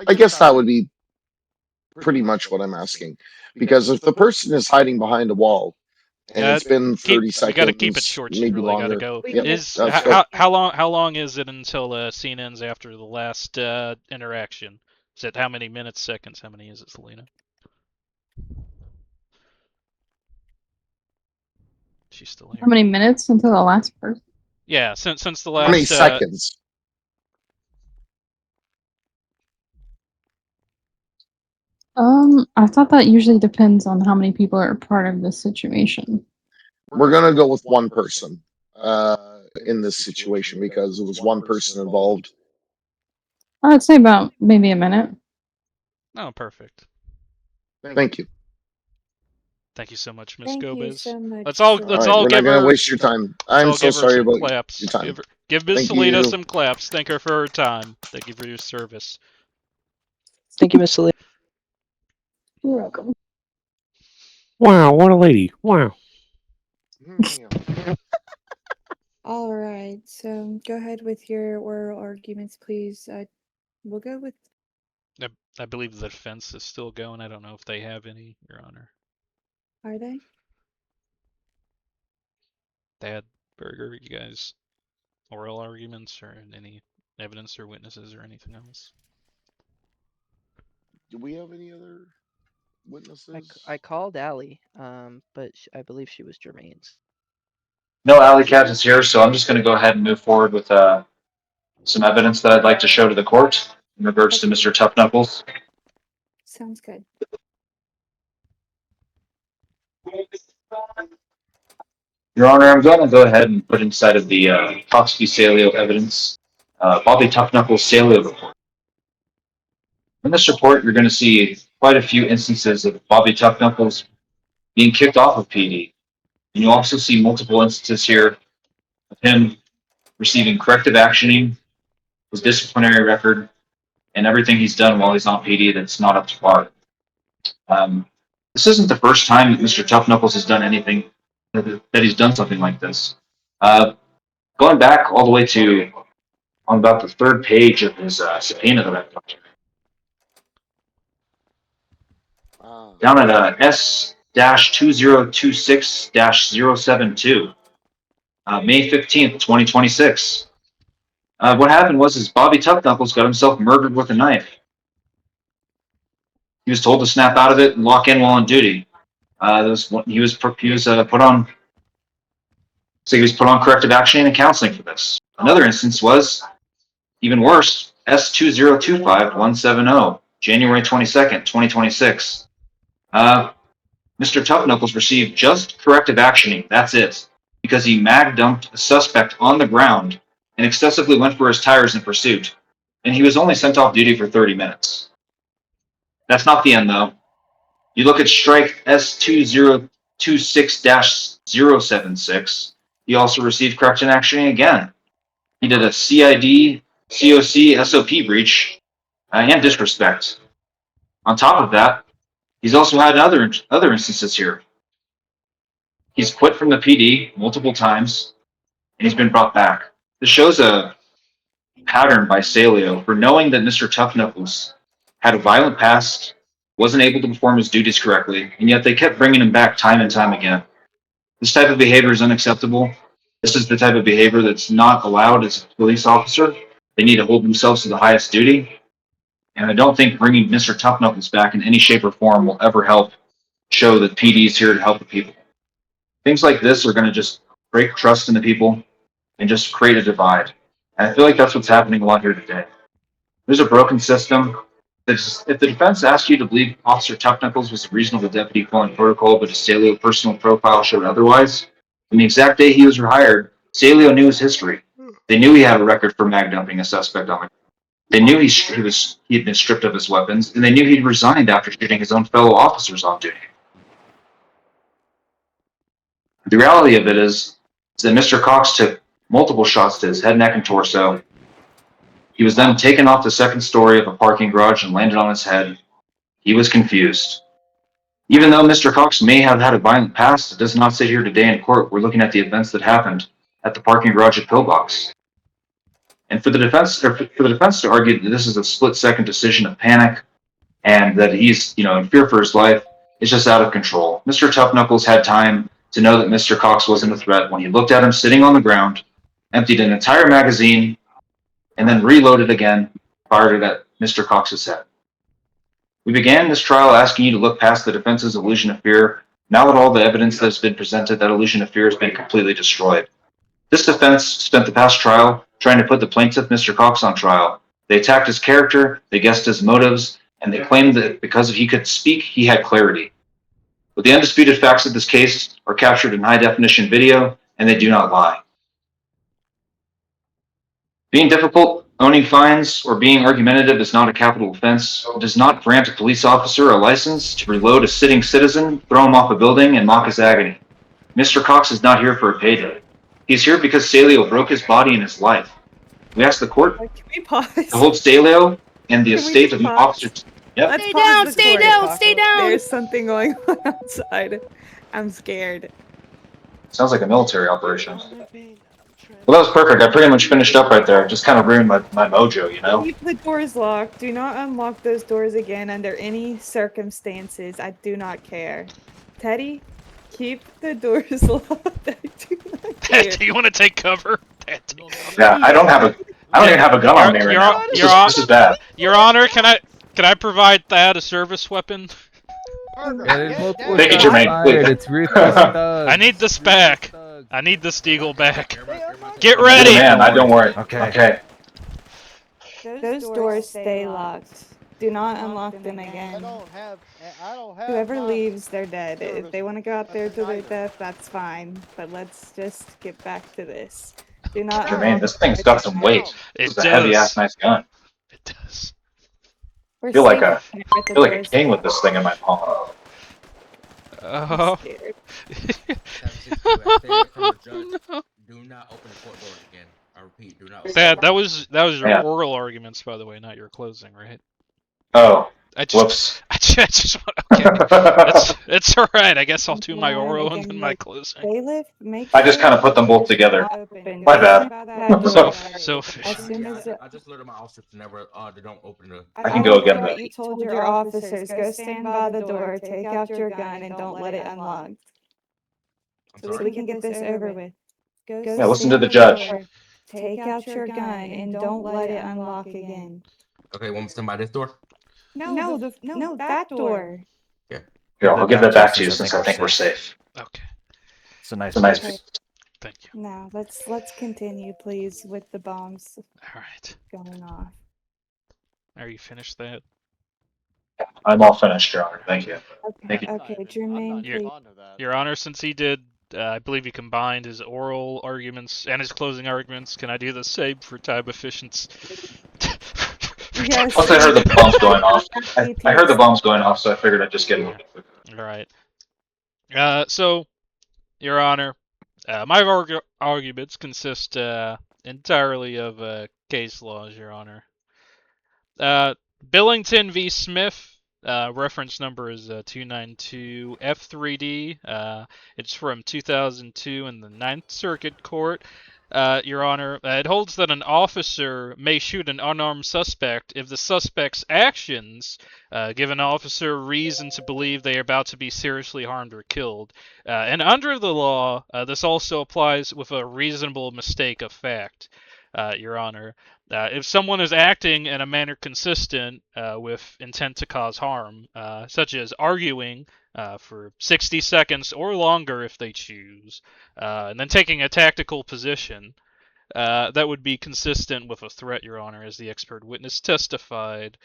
I guess that would be pretty much what I'm asking. Because if the person is hiding behind a wall and it's been 30 seconds, we got to keep it short. maybe Really got to longer. go. Yep, Is that's good. how long is it until scene ends after the last interaction? Is it how many minutes, seconds? How many is it, Selena? She's still here. How many minutes until the last person? Yeah, since the last. How many seconds? I thought that usually depends on how many people are part of the situation. We're gonna go with one person in this situation because it was one person involved. I would say about maybe a minute. Oh, perfect. Thank you. Thank you so much, Miss Thank you Gomez. so much. Let's all We're give not gonna her. waste your time. Let's I'm all so give her sorry some about claps. your time. Give Miss Thank Selena you. some claps. Thank her for her time. Thank you for your service. Thank you, Miss Selena. You're welcome. Wow, what a lady. Wow. All right. So go ahead with your oral arguments, please. We'll go with. I believe the defense is still going. I don't know if they have any, Your Honor. Are they? Dad, Burger, you guys, oral arguments or any evidence or witnesses or anything else? Do we have any other witnesses? I called Allie, but I believe she was Jermaine's. No alley cat is here, so I'm just going to go ahead and move forward with some evidence that I'd like to show to the court in regards to Mr. Tough Knuckles. Sounds good. Your Honor, I'm going to go ahead and put inside of the Cox V SALEO evidence Bobby Tough Knuckles SALEO report. In this report, you're going to see quite a few instances of Bobby Tough Knuckles being kicked off of PD. And you'll also see multiple instances here of him receiving corrective actioning, his disciplinary record, and everything he's done while he's on PD that's not up to par. This isn't the first time that Mr. Tough Knuckles has done anything, that he's done something like this. Going back all the way to on about the third page of his subpoena that I've got here. Down at S-2026-072, May 15th, 2026. What happened was Bobby Tough Knuckles got himself murdered with a knife. He was told to snap out of it and lock in while on duty. He was put on corrective action and counseling for this. Another instance was even worse. S-2025-170, January 22nd, 2026. Mr. Tough Knuckles received just corrective actioning. That's it, because he mag dumped a suspect on the ground and excessively went for his tires in pursuit, and he was only sent off duty for 30 minutes. That's not the end, though. You look at strike S-2026-076. He also received corrective actioning again. He did a CID, COC, SOP breach, and disrespect. On top of that, he's also had other instances here. He's quit from the PD multiple times, and he's been brought back. This shows a pattern by Saleo for knowing that Mr. Tough Knuckles had a violent past, wasn't able to perform his duties correctly, and yet they kept bringing him back time and time again. This type of behavior is unacceptable. This is the type of behavior that's not allowed as a police officer. They need to hold themselves to the highest duty. And I don't think bringing Mr. Tough Knuckles back in any shape or form will ever help show that PD is here to help the people. Things like this are going to just break trust in the people and just create a divide. And I feel like that's what's happening a lot here today. There's a broken system. If the defense asked you to believe Officer Tough Knuckles was a reasonable deputy following protocol, but his Saleo personal profile showed otherwise, from the exact day he was rehired, Saleo knew his history. They knew he had a record for mag dumping a suspect on the. They knew he had been stripped of his weapons, and they knew he'd resigned after shooting his own fellow officers on duty. The reality of it is that Mr. Cox took multiple shots to his head, neck, and torso. He was then taken off the second story of a parking garage and landed on his head. He was confused. Even though Mr. Cox may have had a violent past, it does not sit here today in court. We're looking at the events that happened at the parking garage at Pillbox. And for the defense to argue that this is a split-second decision of panic and that he's, in fear for his life, is just out of control. Mr. Tough Knuckles had time to know that Mr. Cox wasn't a threat when he looked at him sitting on the ground, emptied an entire magazine, and then reloaded again, fired it at Mr. Cox's head. We began this trial asking you to look past the defense's illusion of fear. Now that all the evidence that has been presented, that illusion of fear has been completely destroyed. This defense spent the past trial trying to put the plaintiff, Mr. Cox, on trial. They attacked his character, they guessed his motives, and they claimed that because he could speak, he had clarity. But the undisputed facts of this case are captured in high-definition video, and they do not lie. Being difficult, owning fines, or being argumentative is not a capital offense. It does not grant a police officer a license to reload a sitting citizen, throw him off a building, and mock his agony. Mr. Cox is not here for a payday. He's here because Saleo broke his body in his life. We ask the court to hold Saleo and the estate of the officers. Yep. Let's Stay pause down, the stay court. down, stay down. There's something going on outside. I'm scared. Sounds like a military operation. Well, that was perfect. I pretty much finished up right there. Just kind of ruined my mojo, Keep the doors locked. Do not unlock those doors again under any circumstances. I do not care. Teddy, keep the doors locked. I do not care. Do you want to take cover? Yeah, I don't even have a gun on me right now. This is bad. Your Honor, can I provide Thad a service weapon? There's multiple Thank you, shots Jermaine. fired. It's ruthless thugs. I need this back. I need this Deagle back. Get ready! Man, I don't worry. Okay. Those doors stay locked. Do not unlock them again. Whoever leaves, they're dead. If they want to go out there to their death, that's fine. But let's just get back to this. Do not. Jermaine, this thing's got some weight. This is a heavy-ass nice gun. It does. I feel like a king with this thing in my palm. Oh. Do not open the court doors again. I repeat, do not. Open Thad, that was your Yeah. oral arguments, by the way, not your closing, right? Oh. I just, Whoops. I just okay. It's all right. I guess I'll do my oral and then my closing. Bailiff, make I just kind of put them both together. open. My bad. So As soon as I just alerted my officers to never, they don't open the. I can go again. You told your officers, go stand by the door, take out your gun, and don't let it unlock. So we can get this over with. Go Yeah, listen to stand the by judge. door, take out your gun and don't let it unlock again. Okay, want me to stand by this door? No, that door. Yeah. Here, I'll give that back to you since I think we're safe. Okay. It's a nice. Okay. Thank you. Now let's continue, please, with the bombs All right. going off. Are you finished that? I'm all finished, Your Honor. Thank you. Thank you. Okay, Jermaine, please. Your Honor, since he did, I believe he combined his oral arguments and his closing arguments. Can I do the same for time efficiency? Yes. Once I heard the bombs going off, I heard the bombs going off, so I figured I'd just get it. All right. So, Your Honor, my arguments consist entirely of case laws, Your Honor. Billington v. Smith, reference number is 292 F3D. It's from 2002 in the Ninth Circuit Court. Your Honor, it holds that an officer may shoot an unarmed suspect if the suspect's actions give an officer reason to believe they are about to be seriously harmed or killed. And under the law, this also applies with a reasonable mistake of fact, Your Honor. If someone is acting in a manner consistent with intent to cause harm, such as arguing for 60 seconds or longer if they choose, and then taking a tactical position, that would be consistent with a threat, Your Honor, as the expert witness testified.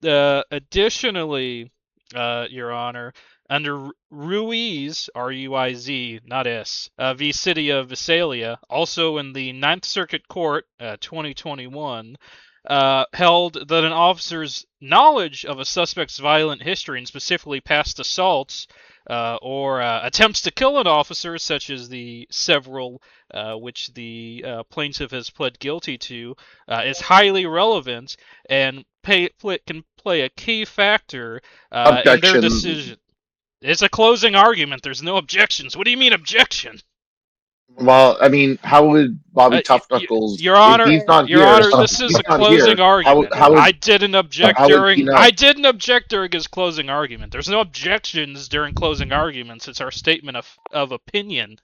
Additionally, Your Honor, under Ruiz, R-U-I-Z, not S, v. City of Visalia, also in the Ninth Circuit Court, 2021, held that an officer's knowledge of a suspect's violent history, and specifically past assaults or attempts to kill an officer, such as the several which the plaintiff has pled guilty to, is highly relevant and can play a key factor in their Objection. decision. It's a closing argument. There's no objections. What do you mean objection? Well, I mean, how would Bobby Tough Knuckles, Your Honor, if he's not Your here, Honor, this is a closing argument. how would, I didn't object how would he during. know? I didn't object during his closing argument. There's no objections during closing arguments. It's our statement of opinion.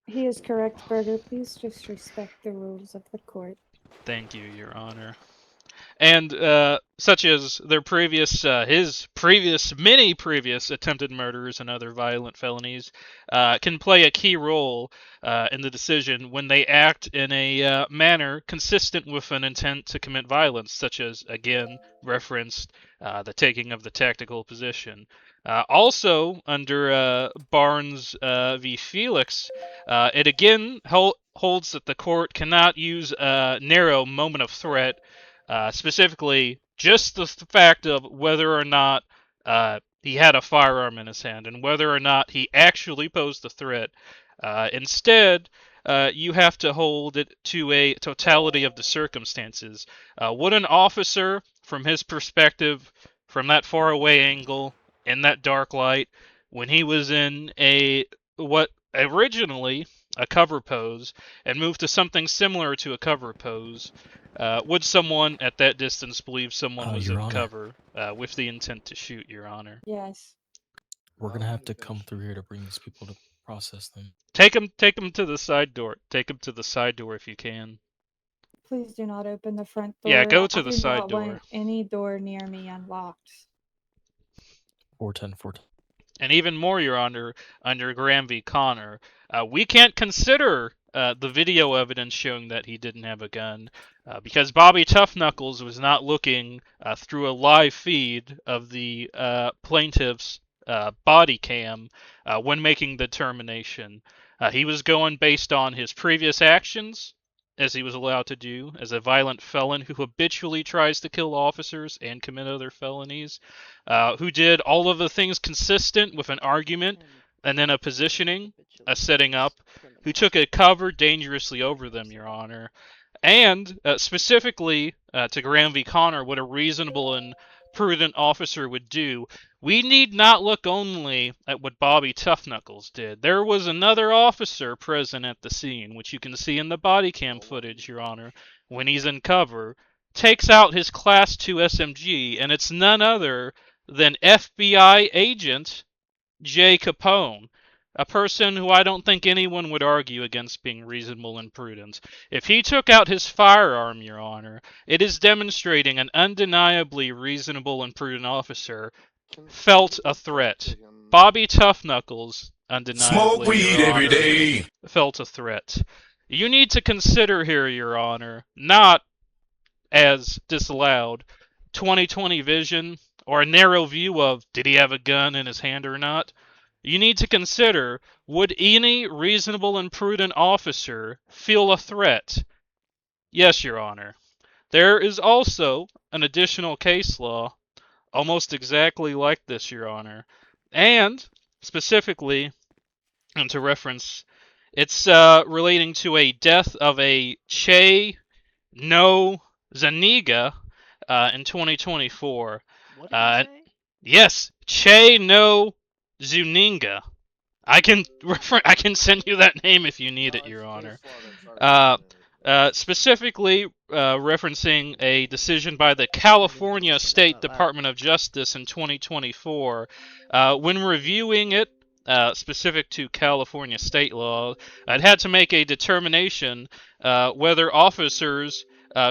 He is correct, Burger. Please just respect the rules of the court. Thank you, Your Honor. And such as their his many previous attempted murders and other violent felonies can play a key role in the decision when they act in a manner consistent with an intent to commit violence, such as, again, referenced the taking of the tactical position. Also, under Barnes v. Felix, it again holds that the court cannot use a narrow moment of threat, specifically just the fact of whether or not he had a firearm in his hand and whether or not he actually posed a threat. Instead, you have to hold it to a totality of the circumstances. Would an officer, from his perspective, from that far away angle, in that dark light, when he was in what originally a cover pose and moved to something similar to a cover pose, would someone at that distance believe someone was Your in Honor. cover with the intent to shoot, Your Honor? Yes. We're gonna have to come through here to bring these people to process them. Take them to the side door. Take them to the side door if you can. Please do not open the front door. Yeah, go to I the do side not door. want any door near me unlocked. 410. And even more, Your Honor, under Graham v. Connor, we can't consider the video evidence showing that he didn't have a gun because Bobby Tough Knuckles was not looking through a live feed of the plaintiff's body cam when making the determination. He was going based on his previous actions, as he was allowed to do, as a violent felon who habitually tries to kill officers and commit other felonies, who did all of the things consistent with an argument and then a positioning, a setting up, who took a cover dangerously over them, Your Honor. And specifically to Graham v. Connor, what a reasonable and prudent officer would do. We need not look only at what Bobby Tough Knuckles did. There was another officer present at the scene, which you can see in the body cam footage, Your Honor, when he's in cover, takes out his Class 2 SMG, and it's none other than FBI agent Jay Capone, a person who I don't think anyone would argue against being reasonable and prudent. If he took out his firearm, Your Honor, it is demonstrating an undeniably reasonable and prudent officer felt a threat. Bobby Tough Knuckles, undeniably, Smoke weed Your every Honor, day. felt a threat. You need to consider here, Your Honor, not as disallowed 20/20 vision or a narrow view of did he have a gun in his hand or not. You need to consider, would any reasonable and prudent officer feel a threat? Yes, Your Honor. There is also an additional case law almost exactly like this, Your Honor. And, specifically, and to reference, it's relating to a death of a Che No Zaniga in 2024. What did you say? Yes, Che No Zuninga. I can send you that name if you need it, Your Honor. Specifically referencing a decision by the California State Department of Justice in 2024. When reviewing it, specific to California state law, I'd had to make a determination whether officers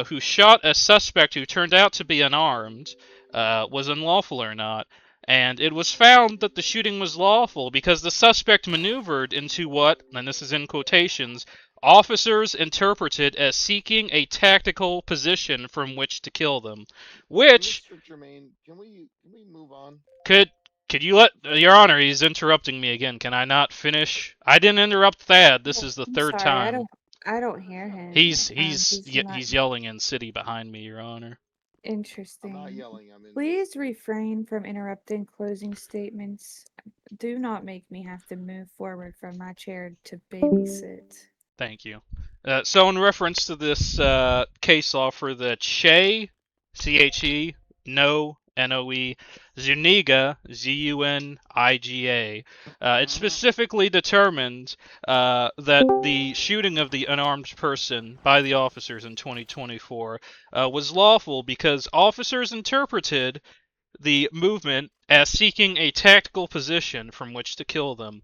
who shot a suspect who turned out to be unarmed was unlawful or not. And it was found that the shooting was lawful because the suspect maneuvered into what, and this is in quotations, officers interpreted as seeking a tactical position from which to kill them, which Mr. Germain, can we move on? could you let Your Honor? He's interrupting me again. Can I not finish? I didn't interrupt Thad. This is the I'm third sorry, time. I don't hear him. He's not he's yelling in city behind me, Your Honor. interesting. I'm not yelling. I'm in. Please refrain from interrupting closing statements. Do not make me have to move forward from my chair to babysit. Thank you. So in reference to this case law for the Che, C-H-E, No, N-O-E, Zuniga, Z-U-N-I-G-A, it specifically determined that the shooting of the unarmed person by the officers in 2024 was lawful because officers interpreted the movement as seeking a tactical position from which to kill them.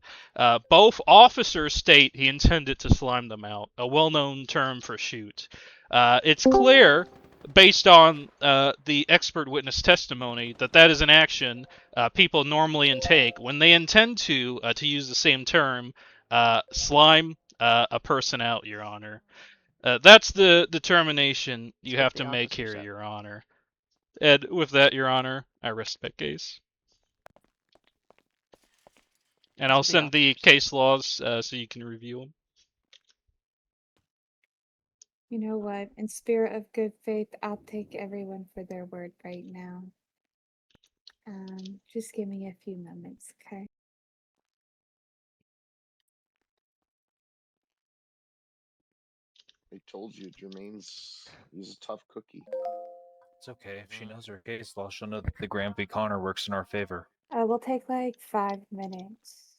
Both officers state he intended to slime them out, a well-known term for shoot. It's clear, based on the expert witness testimony, that that is an action people normally intake when they intend to use the same term, slime a person out, Your Honor. That's the determination you have to make here, Your Honor. And with that, Your Honor, I rest my case. And I'll send the case laws so you can review them. You know what? In spirit of good faith, I'll take everyone for their word right now. Just give me a few moments, okay? I told you, he's a tough cookie. It's okay. If she knows her case law, she'll know that the Graham v. Connor works in our favor. We'll take like 5 minutes.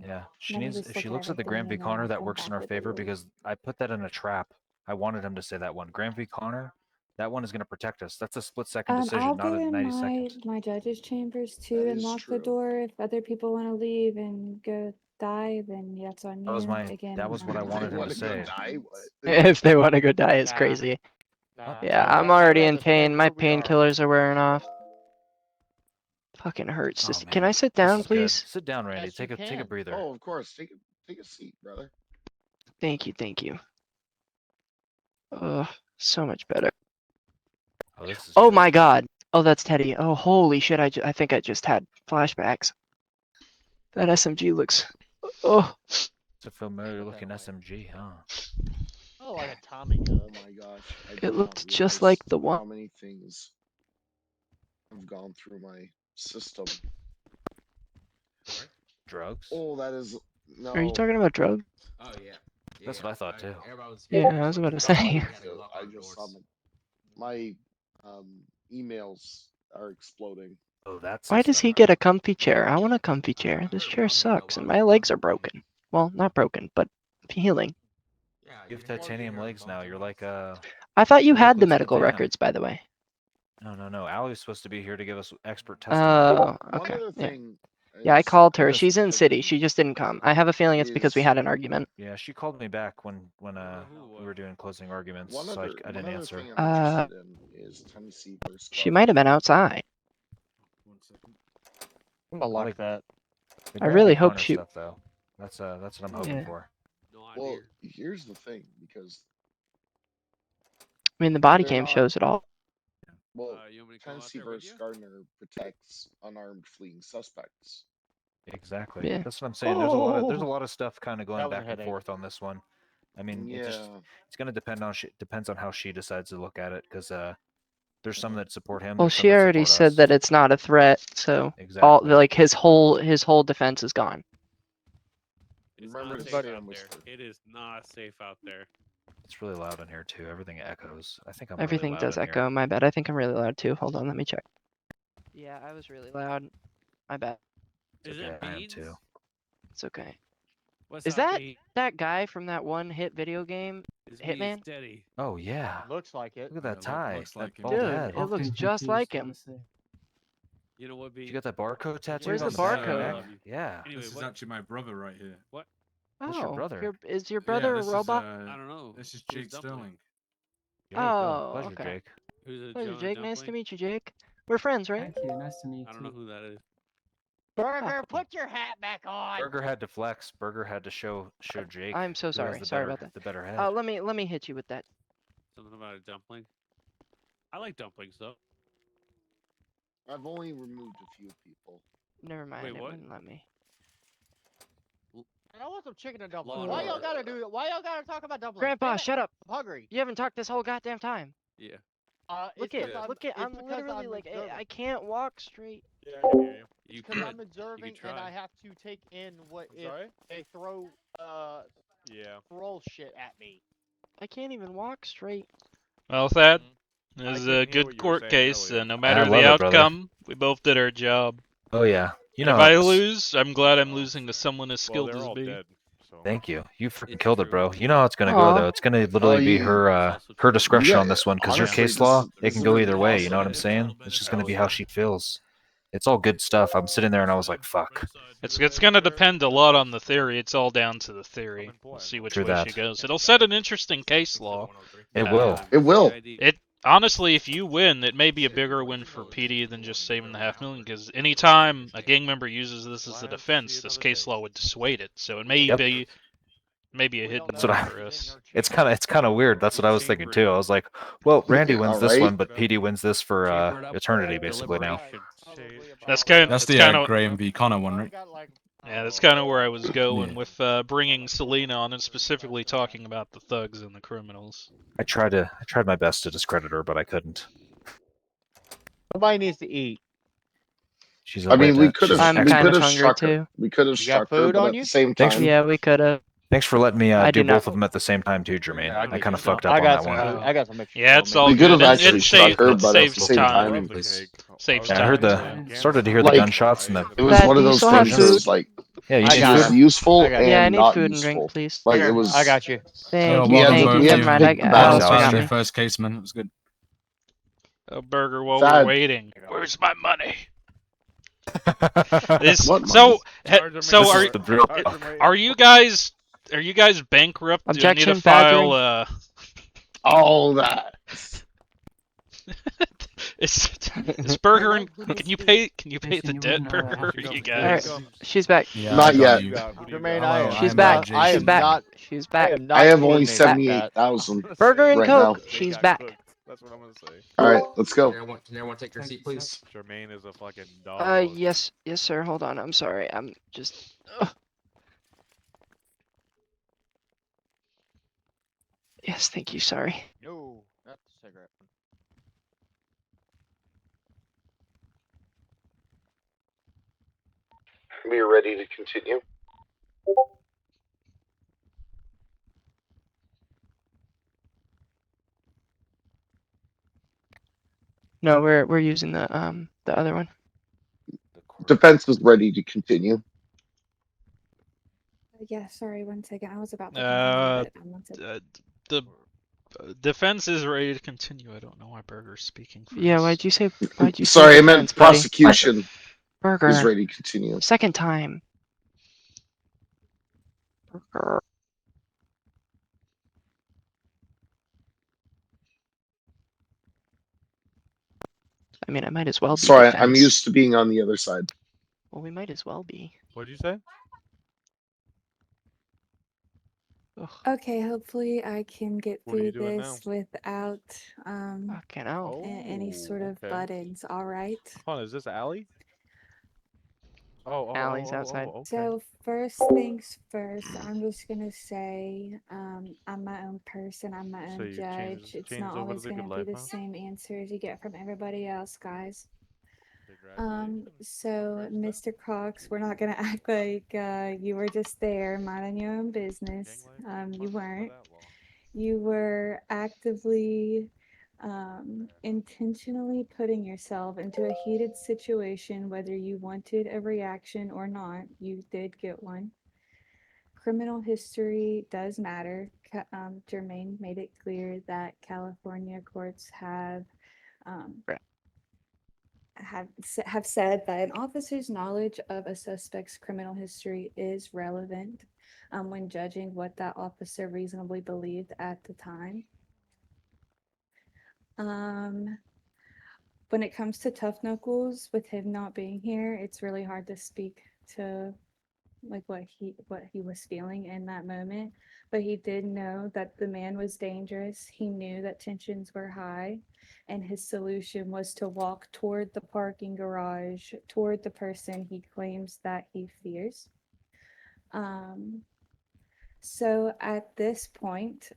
Yeah, she let me needs. just If look she at looks at the everything Graham v. and then Connor, I'll that come works in back our with a favor date. because I put that in a trap. I wanted him to say that one. Graham v. Connor, that one is going to protect us. That's a split-second decision, I'll not go a in 90 seconds. my judge's chambers too That and is lock the true. door. If other people want to leave and go die, then that's on That was you. my. Again, that was what I They wanted him want to to go say. die. What? If they want to go die, it's Nah. crazy. Nah, Yeah, I'd I'm ra- I'd already in rather stay pain. My where we are. painkillers are wearing off. Fucking hurts. Oh, Can man. I sit This down, is good. please? Sit down, Randy. Yes, Take you a can. breather. Oh, of course. Take a seat, brother. Thank you, thank you. So much better. Oh, this is Oh good. my god. Oh, that's Teddy. Oh, holy shit. I think I just had flashbacks. That SMG looks. Oh. It's a familiar-looking SMG, huh? Oh, like a Tommy gun. Oh my gosh! I It did looked not just realize like the one. how many things have gone through my system. Drugs? Oh, that is no. Are you talking about drugs? Oh yeah. That's what I thought too. Yeah, I was about to say. I just saw my emails are exploding. Oh, that's. Why does he get a comfy chair? I want a comfy chair. This chair sucks, and my legs are broken. Well, not broken, but healing. You have titanium legs now. You're like I thought you look had the what's medical the Phantom. records, by the way. No. Allie's supposed to be here to give us expert testimony. Oh, One okay. other Yeah. thing. Yeah, I called her. Because- She's in city. She just didn't come. I have a feeling it's because we is- had an argument. Yeah, she called me back when we were doing closing arguments, so I didn't one other answer. thing I'm interested in is Tennessee versus She might have been outside. I'm gonna lock like that. The I Graham really v. hope Connor she- Stuff, though. That's what I'm hoping Yeah. for. Well, here's the thing, because I mean, the body they're cam not- shows it all. well, Tennessee versus Gardner protects unarmed fleeing suspects. Exactly. Yeah. That's what I'm saying. There's a lot of stuff kind of That going was a back and headache. forth on this one. I mean, Yeah. it's going to depend on depends on how she decides to look at it, because there's some that support him. Well, there's some she that already support said us. that it's not a threat, so Exactly. all like his whole defense is gone. It's Remember not to safe stay out on there. whisper. It is not safe out there. It's really loud in here too. Everything echoes. I think I'm Everything really loud does in echo. Here. My bad. I think I'm really loud too. Hold on, let me check. Yeah, I was really loud. My bad. It's Is okay. it I am beads? too. It's okay. What's Is up, that Beads? that guy from that one hit video game, It's me, Hitman? it's Steady. Oh yeah. Looks like it. Look at that tie. That Dude, bald head. it looks just like him. You know what, Beads? You got that barcode tattooed Where's on the the back of your barcode? neck? Yeah. Anyway, This is what? actually my brother right here. What? That's your brother. Is your brother yeah, a this robot? Is, I don't know. This is Who's Jake Dumpling? Sterling. There you go. Oh, Pleasure, okay. Jake. Who's a Pleasure, Jonah Jake. Nice to Dumpling? meet you, Jake. We're friends, right? Thank you. Nice to meet you. I don't know who that is. Burger, put your hat back on. Burger had to flex. Burger had to show Jake. I'm so who has sorry. the Sorry better, about that. The better head. Let me hit you with that. Something about a dumpling. I like dumplings though. I've only removed a few people. Never mind. Wait, it what? wouldn't let me. And I want some chicken and dumplings. Law and Why y'all order. gotta do it? Why y'all gotta talk about dumplings? Grandpa, Damn it, shut up. I'm hungry. You haven't talked this whole goddamn time. Yeah. Look It's at, 'cause look at. it's I'm because literally I'm like, observing. I can't walk straight. Yeah, I can hear you. You Because could. I'm observing try. and I have to take in what if they throw roll shit at me. I can't even walk straight. Well, Thad, I this is couldn't a hear good what you were court saying case. earlier. No I matter love the it, brother. outcome, we both did our job. Oh yeah. You And know. if I it's- lose, I'm glad I'm losing to someone as skilled as me. Thank you. You freaking killed it, bro. You know how it's gonna go Aw. though. It's gonna literally be her discretion Yeah, on this one because your honestly, case law this it is can a go really either way. You know what I'm awesome. saying? It's just gonna be how she feels. It's all good stuff. I'm sitting there and I was like, fuck. It's going to depend a lot on the theory. It's all down to the theory. We'll see which True way she that. goes. It'll set an interesting case law. It will. It will. It honestly, if you win, it may be a bigger win for PD than just saving the $500,000. Because anytime a gang member uses this as a defense, this case law would dissuade it. So it may Yep. be maybe a hidden That's what win I. for us. It's kind of weird. That's what I was thinking too. I was like, well, Randy Yeah, wins this right? one, but PD wins this for eternity basically now. That's kind That's of the Graham v Connor one, right? yeah, that's kind of where I was going with bringing Selena on and specifically talking about the thugs and the criminals. I tried my best to discredit her, but I couldn't. Somebody needs to eat. She's a I mean, we wit. could She's have an we expert. could have struck her. We could have You got struck her, food but on at you? the same Thanks. time, Yeah, we could have. Thanks for letting me I do do not- both of them at the same time too, Jermaine. I kind of fucked up I on got that some one. food. I got some extra. Yeah, it's all we could good. have actually It struck her, but at the saves same time. time, Saves Yeah, I heard time. started to hear the Like, gunshots and the. it was Thad, one do of you those still have things that was food? like Yeah, you I need it got was food. it. useful I got it. and Yeah, I need not food and drink, useful. please. Like Here, it was. I got you. Thank you. We had to- Thank we you. had Never to mind. pick the I balance almost out. forgot Your me. first case, man. It was good. A burger while Thad. we're waiting. Where's my money? What So This is the drill. are you guys bankrupt? Do I need to Objection, badgering. file all that? is Burger and can you pay the debt, Burger? You guys. Alright, she's back. Yeah, Not I got yet. you. Jermaine, Hello, I am She's I'm back. Jason. I She's am back. not. She's I back. am not I have only coordinated with that. 78,000 Burger and right Coke. now. She's back. That's what I'm gonna say. All right, let's go. Can everyone take their seat, please? Jermaine is a fucking dog. Yes, sir. Hold on. I'm sorry. I'm just. Ugh. Yes, thank you. Sorry. No, not the cigarette. We are ready to continue. No, we're using the other one. Defense is ready to continue. Yeah, sorry, 1 second. I was about to continue, but I wanted The defense is ready to continue. I don't know why Burger's speaking first. Yeah, why'd you say? Sorry, I meant defense, buddy? prosecution Burger. is ready to continue. Second time. Burger. I mean, I might as well be. Sorry, defense. I'm used to being on the other side. Well, we might as well be. What'd you say? Ugh, Okay, hopefully I can get What are you through doing this without fucking hell. any sort of okay. buttons, all right? Hold on, is this Allie? Oh, Allie's outside. okay. So first things first, I'm just gonna say, I'm my own person, I'm my So own you judge. It's changed not over to always the gonna good be life, the huh? same answers you get from everybody else, guys. Congratulations. So Mr. Cox, we're not gonna act like you were just there minding your own business. You weren't. You were actively, intentionally putting yourself into a heated situation, whether you wanted a reaction or not. You did get one. Criminal history does matter. Jermaine made it clear that California courts have have said that an officer's knowledge of a suspect's criminal history is relevant when judging what that officer reasonably believed at the time. when it comes to Tough Knuckles, with him not being here, it's really hard to speak to like what he was feeling in that moment. But he did know that the man was dangerous. He knew that tensions were high, and his solution was to walk toward the parking garage, toward the person he claims that he fears. So at this point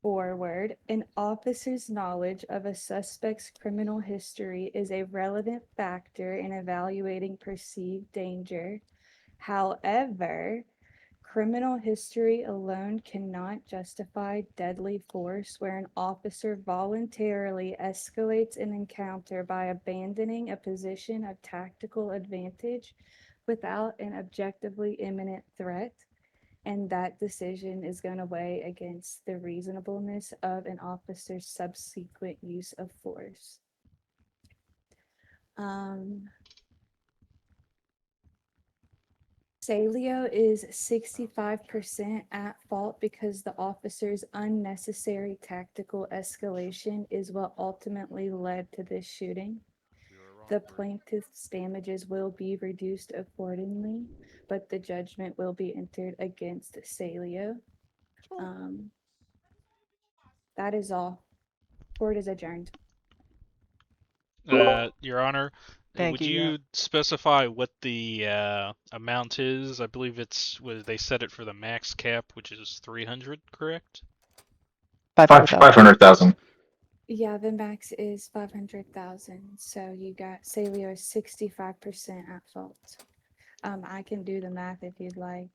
forward, an officer's knowledge of a suspect's criminal history is a relevant factor in evaluating perceived danger. However, criminal history alone cannot justify deadly force where an officer voluntarily escalates an encounter by abandoning a position of tactical advantage without an objectively imminent threat. And that decision is going to weigh against the reasonableness of an officer's subsequent use of force. Saleo is 65% at fault because the officer's unnecessary tactical escalation is what ultimately led to this shooting. The plaintiff's damages will be reduced accordingly, but the judgment will be entered against Saleo. That is all. Court is adjourned. Your Honor, Thank would you, you specify what the amount is? I believe they set it for the max cap, which is 300, correct? 500,000. Yeah, the max is 500,000. So you got Saleo is 65% at fault. I can do the math if you'd like.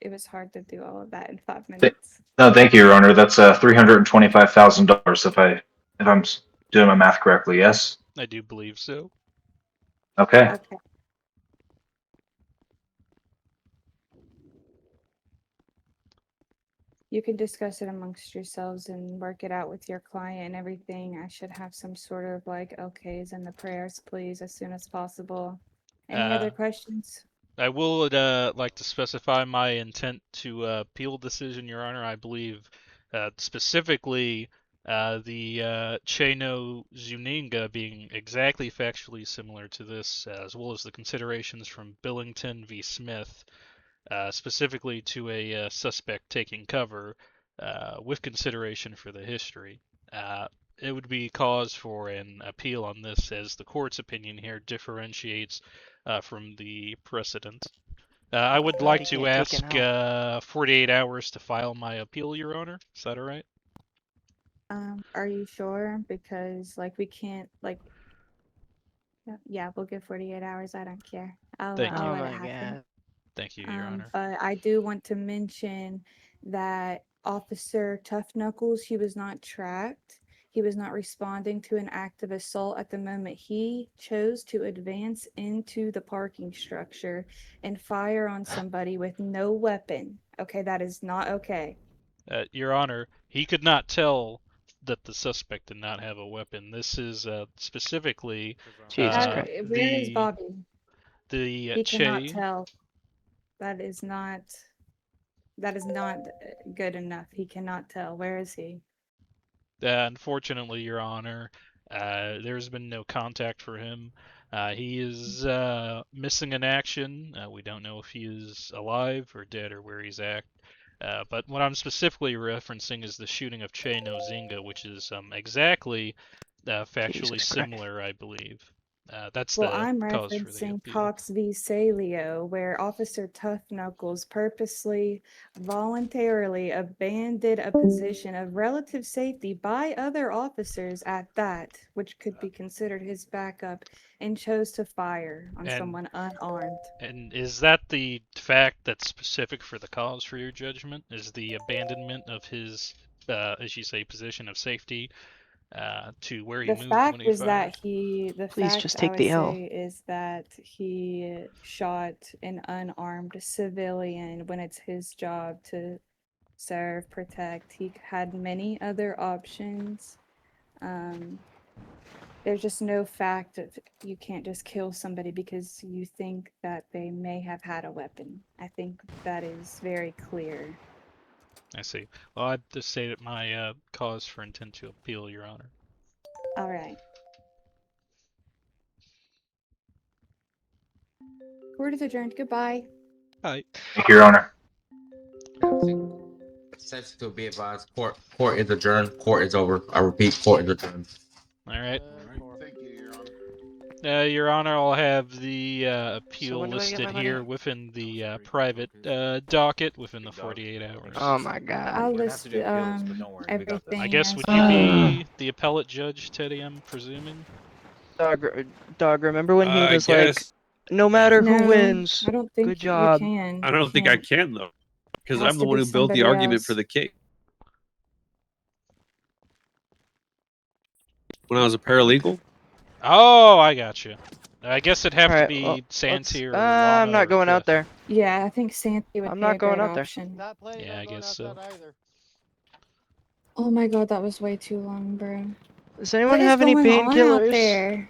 It was hard to do all of that in 5 minutes. No, thank you, Your Honor. That's $325,000 if I'm doing my math correctly. Yes. I do believe so. Okay. Okay. You can discuss it amongst yourselves and work it out with your client and everything. I should have some sort of like okays and the prayers, please, as soon as possible. Any other questions? I will like to specify my intent to appeal decision, Your Honor. I believe specifically the Cheno Zuninga being exactly factually similar to this, as well as the considerations from Billington v. Smith, specifically to a suspect taking cover, with consideration for the history. It would be cause for an appeal on this, as the court's opinion here differentiates from the precedent. I would like to ask 48 hours to file my appeal, Your Honor. Is that all right? Are you sure? Because like we can't like. Yeah, we'll give 48 hours. I don't care. I'll let it happen. Thank you, Your Honor. But I do want to mention that Officer Tough Knuckles, he was not tracked. He was not responding to an active assault at the moment. He chose to advance into the parking structure and fire on somebody with no weapon. Okay, that is not okay. Your Honor, he could not tell that the suspect did not have a weapon. This is specifically Jesus Christ. Where is Bobby? The He cannot tell. That is not good enough. He cannot tell. Where is he? Unfortunately, Your Honor, there's been no contact for him. He is missing in action. We don't know if he is alive or dead or where he's at. But what I'm specifically referencing is the shooting of Cheno Zinga, which is exactly factually similar, I believe. That's Well, the I'm cause for the referencing appeal. Cox V SALEO, where Officer Tough Knuckles purposely, voluntarily abandoned a position of relative safety by other officers at that, which could be considered his backup, and chose to fire on someone unarmed. And is that the fact that's specific for the cause for your judgment? Is the abandonment of his, as you say, position of safety to where he The moved when fact he is fired? that the Please fact just I take would the L. say is that he shot an unarmed civilian when it's his job to serve, protect. He had many other options. There's just no fact that you can't just kill somebody because you think that they may have had a weapon. I think that is very clear. I see. Well, I'd just say that my cause for intent to appeal, Your Honor. All right. Court is adjourned. Goodbye. Hi. Thank you, Your Honor. Sense to be advised. Court is adjourned. Court is over. I repeat, court is adjourned. All right. Thank you, Your Honor. Your Honor, I'll have the appeal when do I get my listed money? here within the private docket within the 48 hours. Oh my god. I'll We'd have to list do appeals, but don't worry, we got this. everything. I guess as would the- you be the appellate judge, Teddy? I'm presuming. Dog, remember when he I was like, guess. no matter who No, wins, I don't think good you job. can. I don't think I can though, because It has I'm the to one be who built the somebody argument for else. the case. When I was a paralegal. Oh, I got you. I guess it'd have to Alright, be well, Santi or I'm Lana not or going out Cliff. there. Yeah, I think Santi would I'm be not a going great out there. option. Yeah, I guess so. Oh my god, that was way too long, bro. Does anyone What is have any going on out painkillers? there?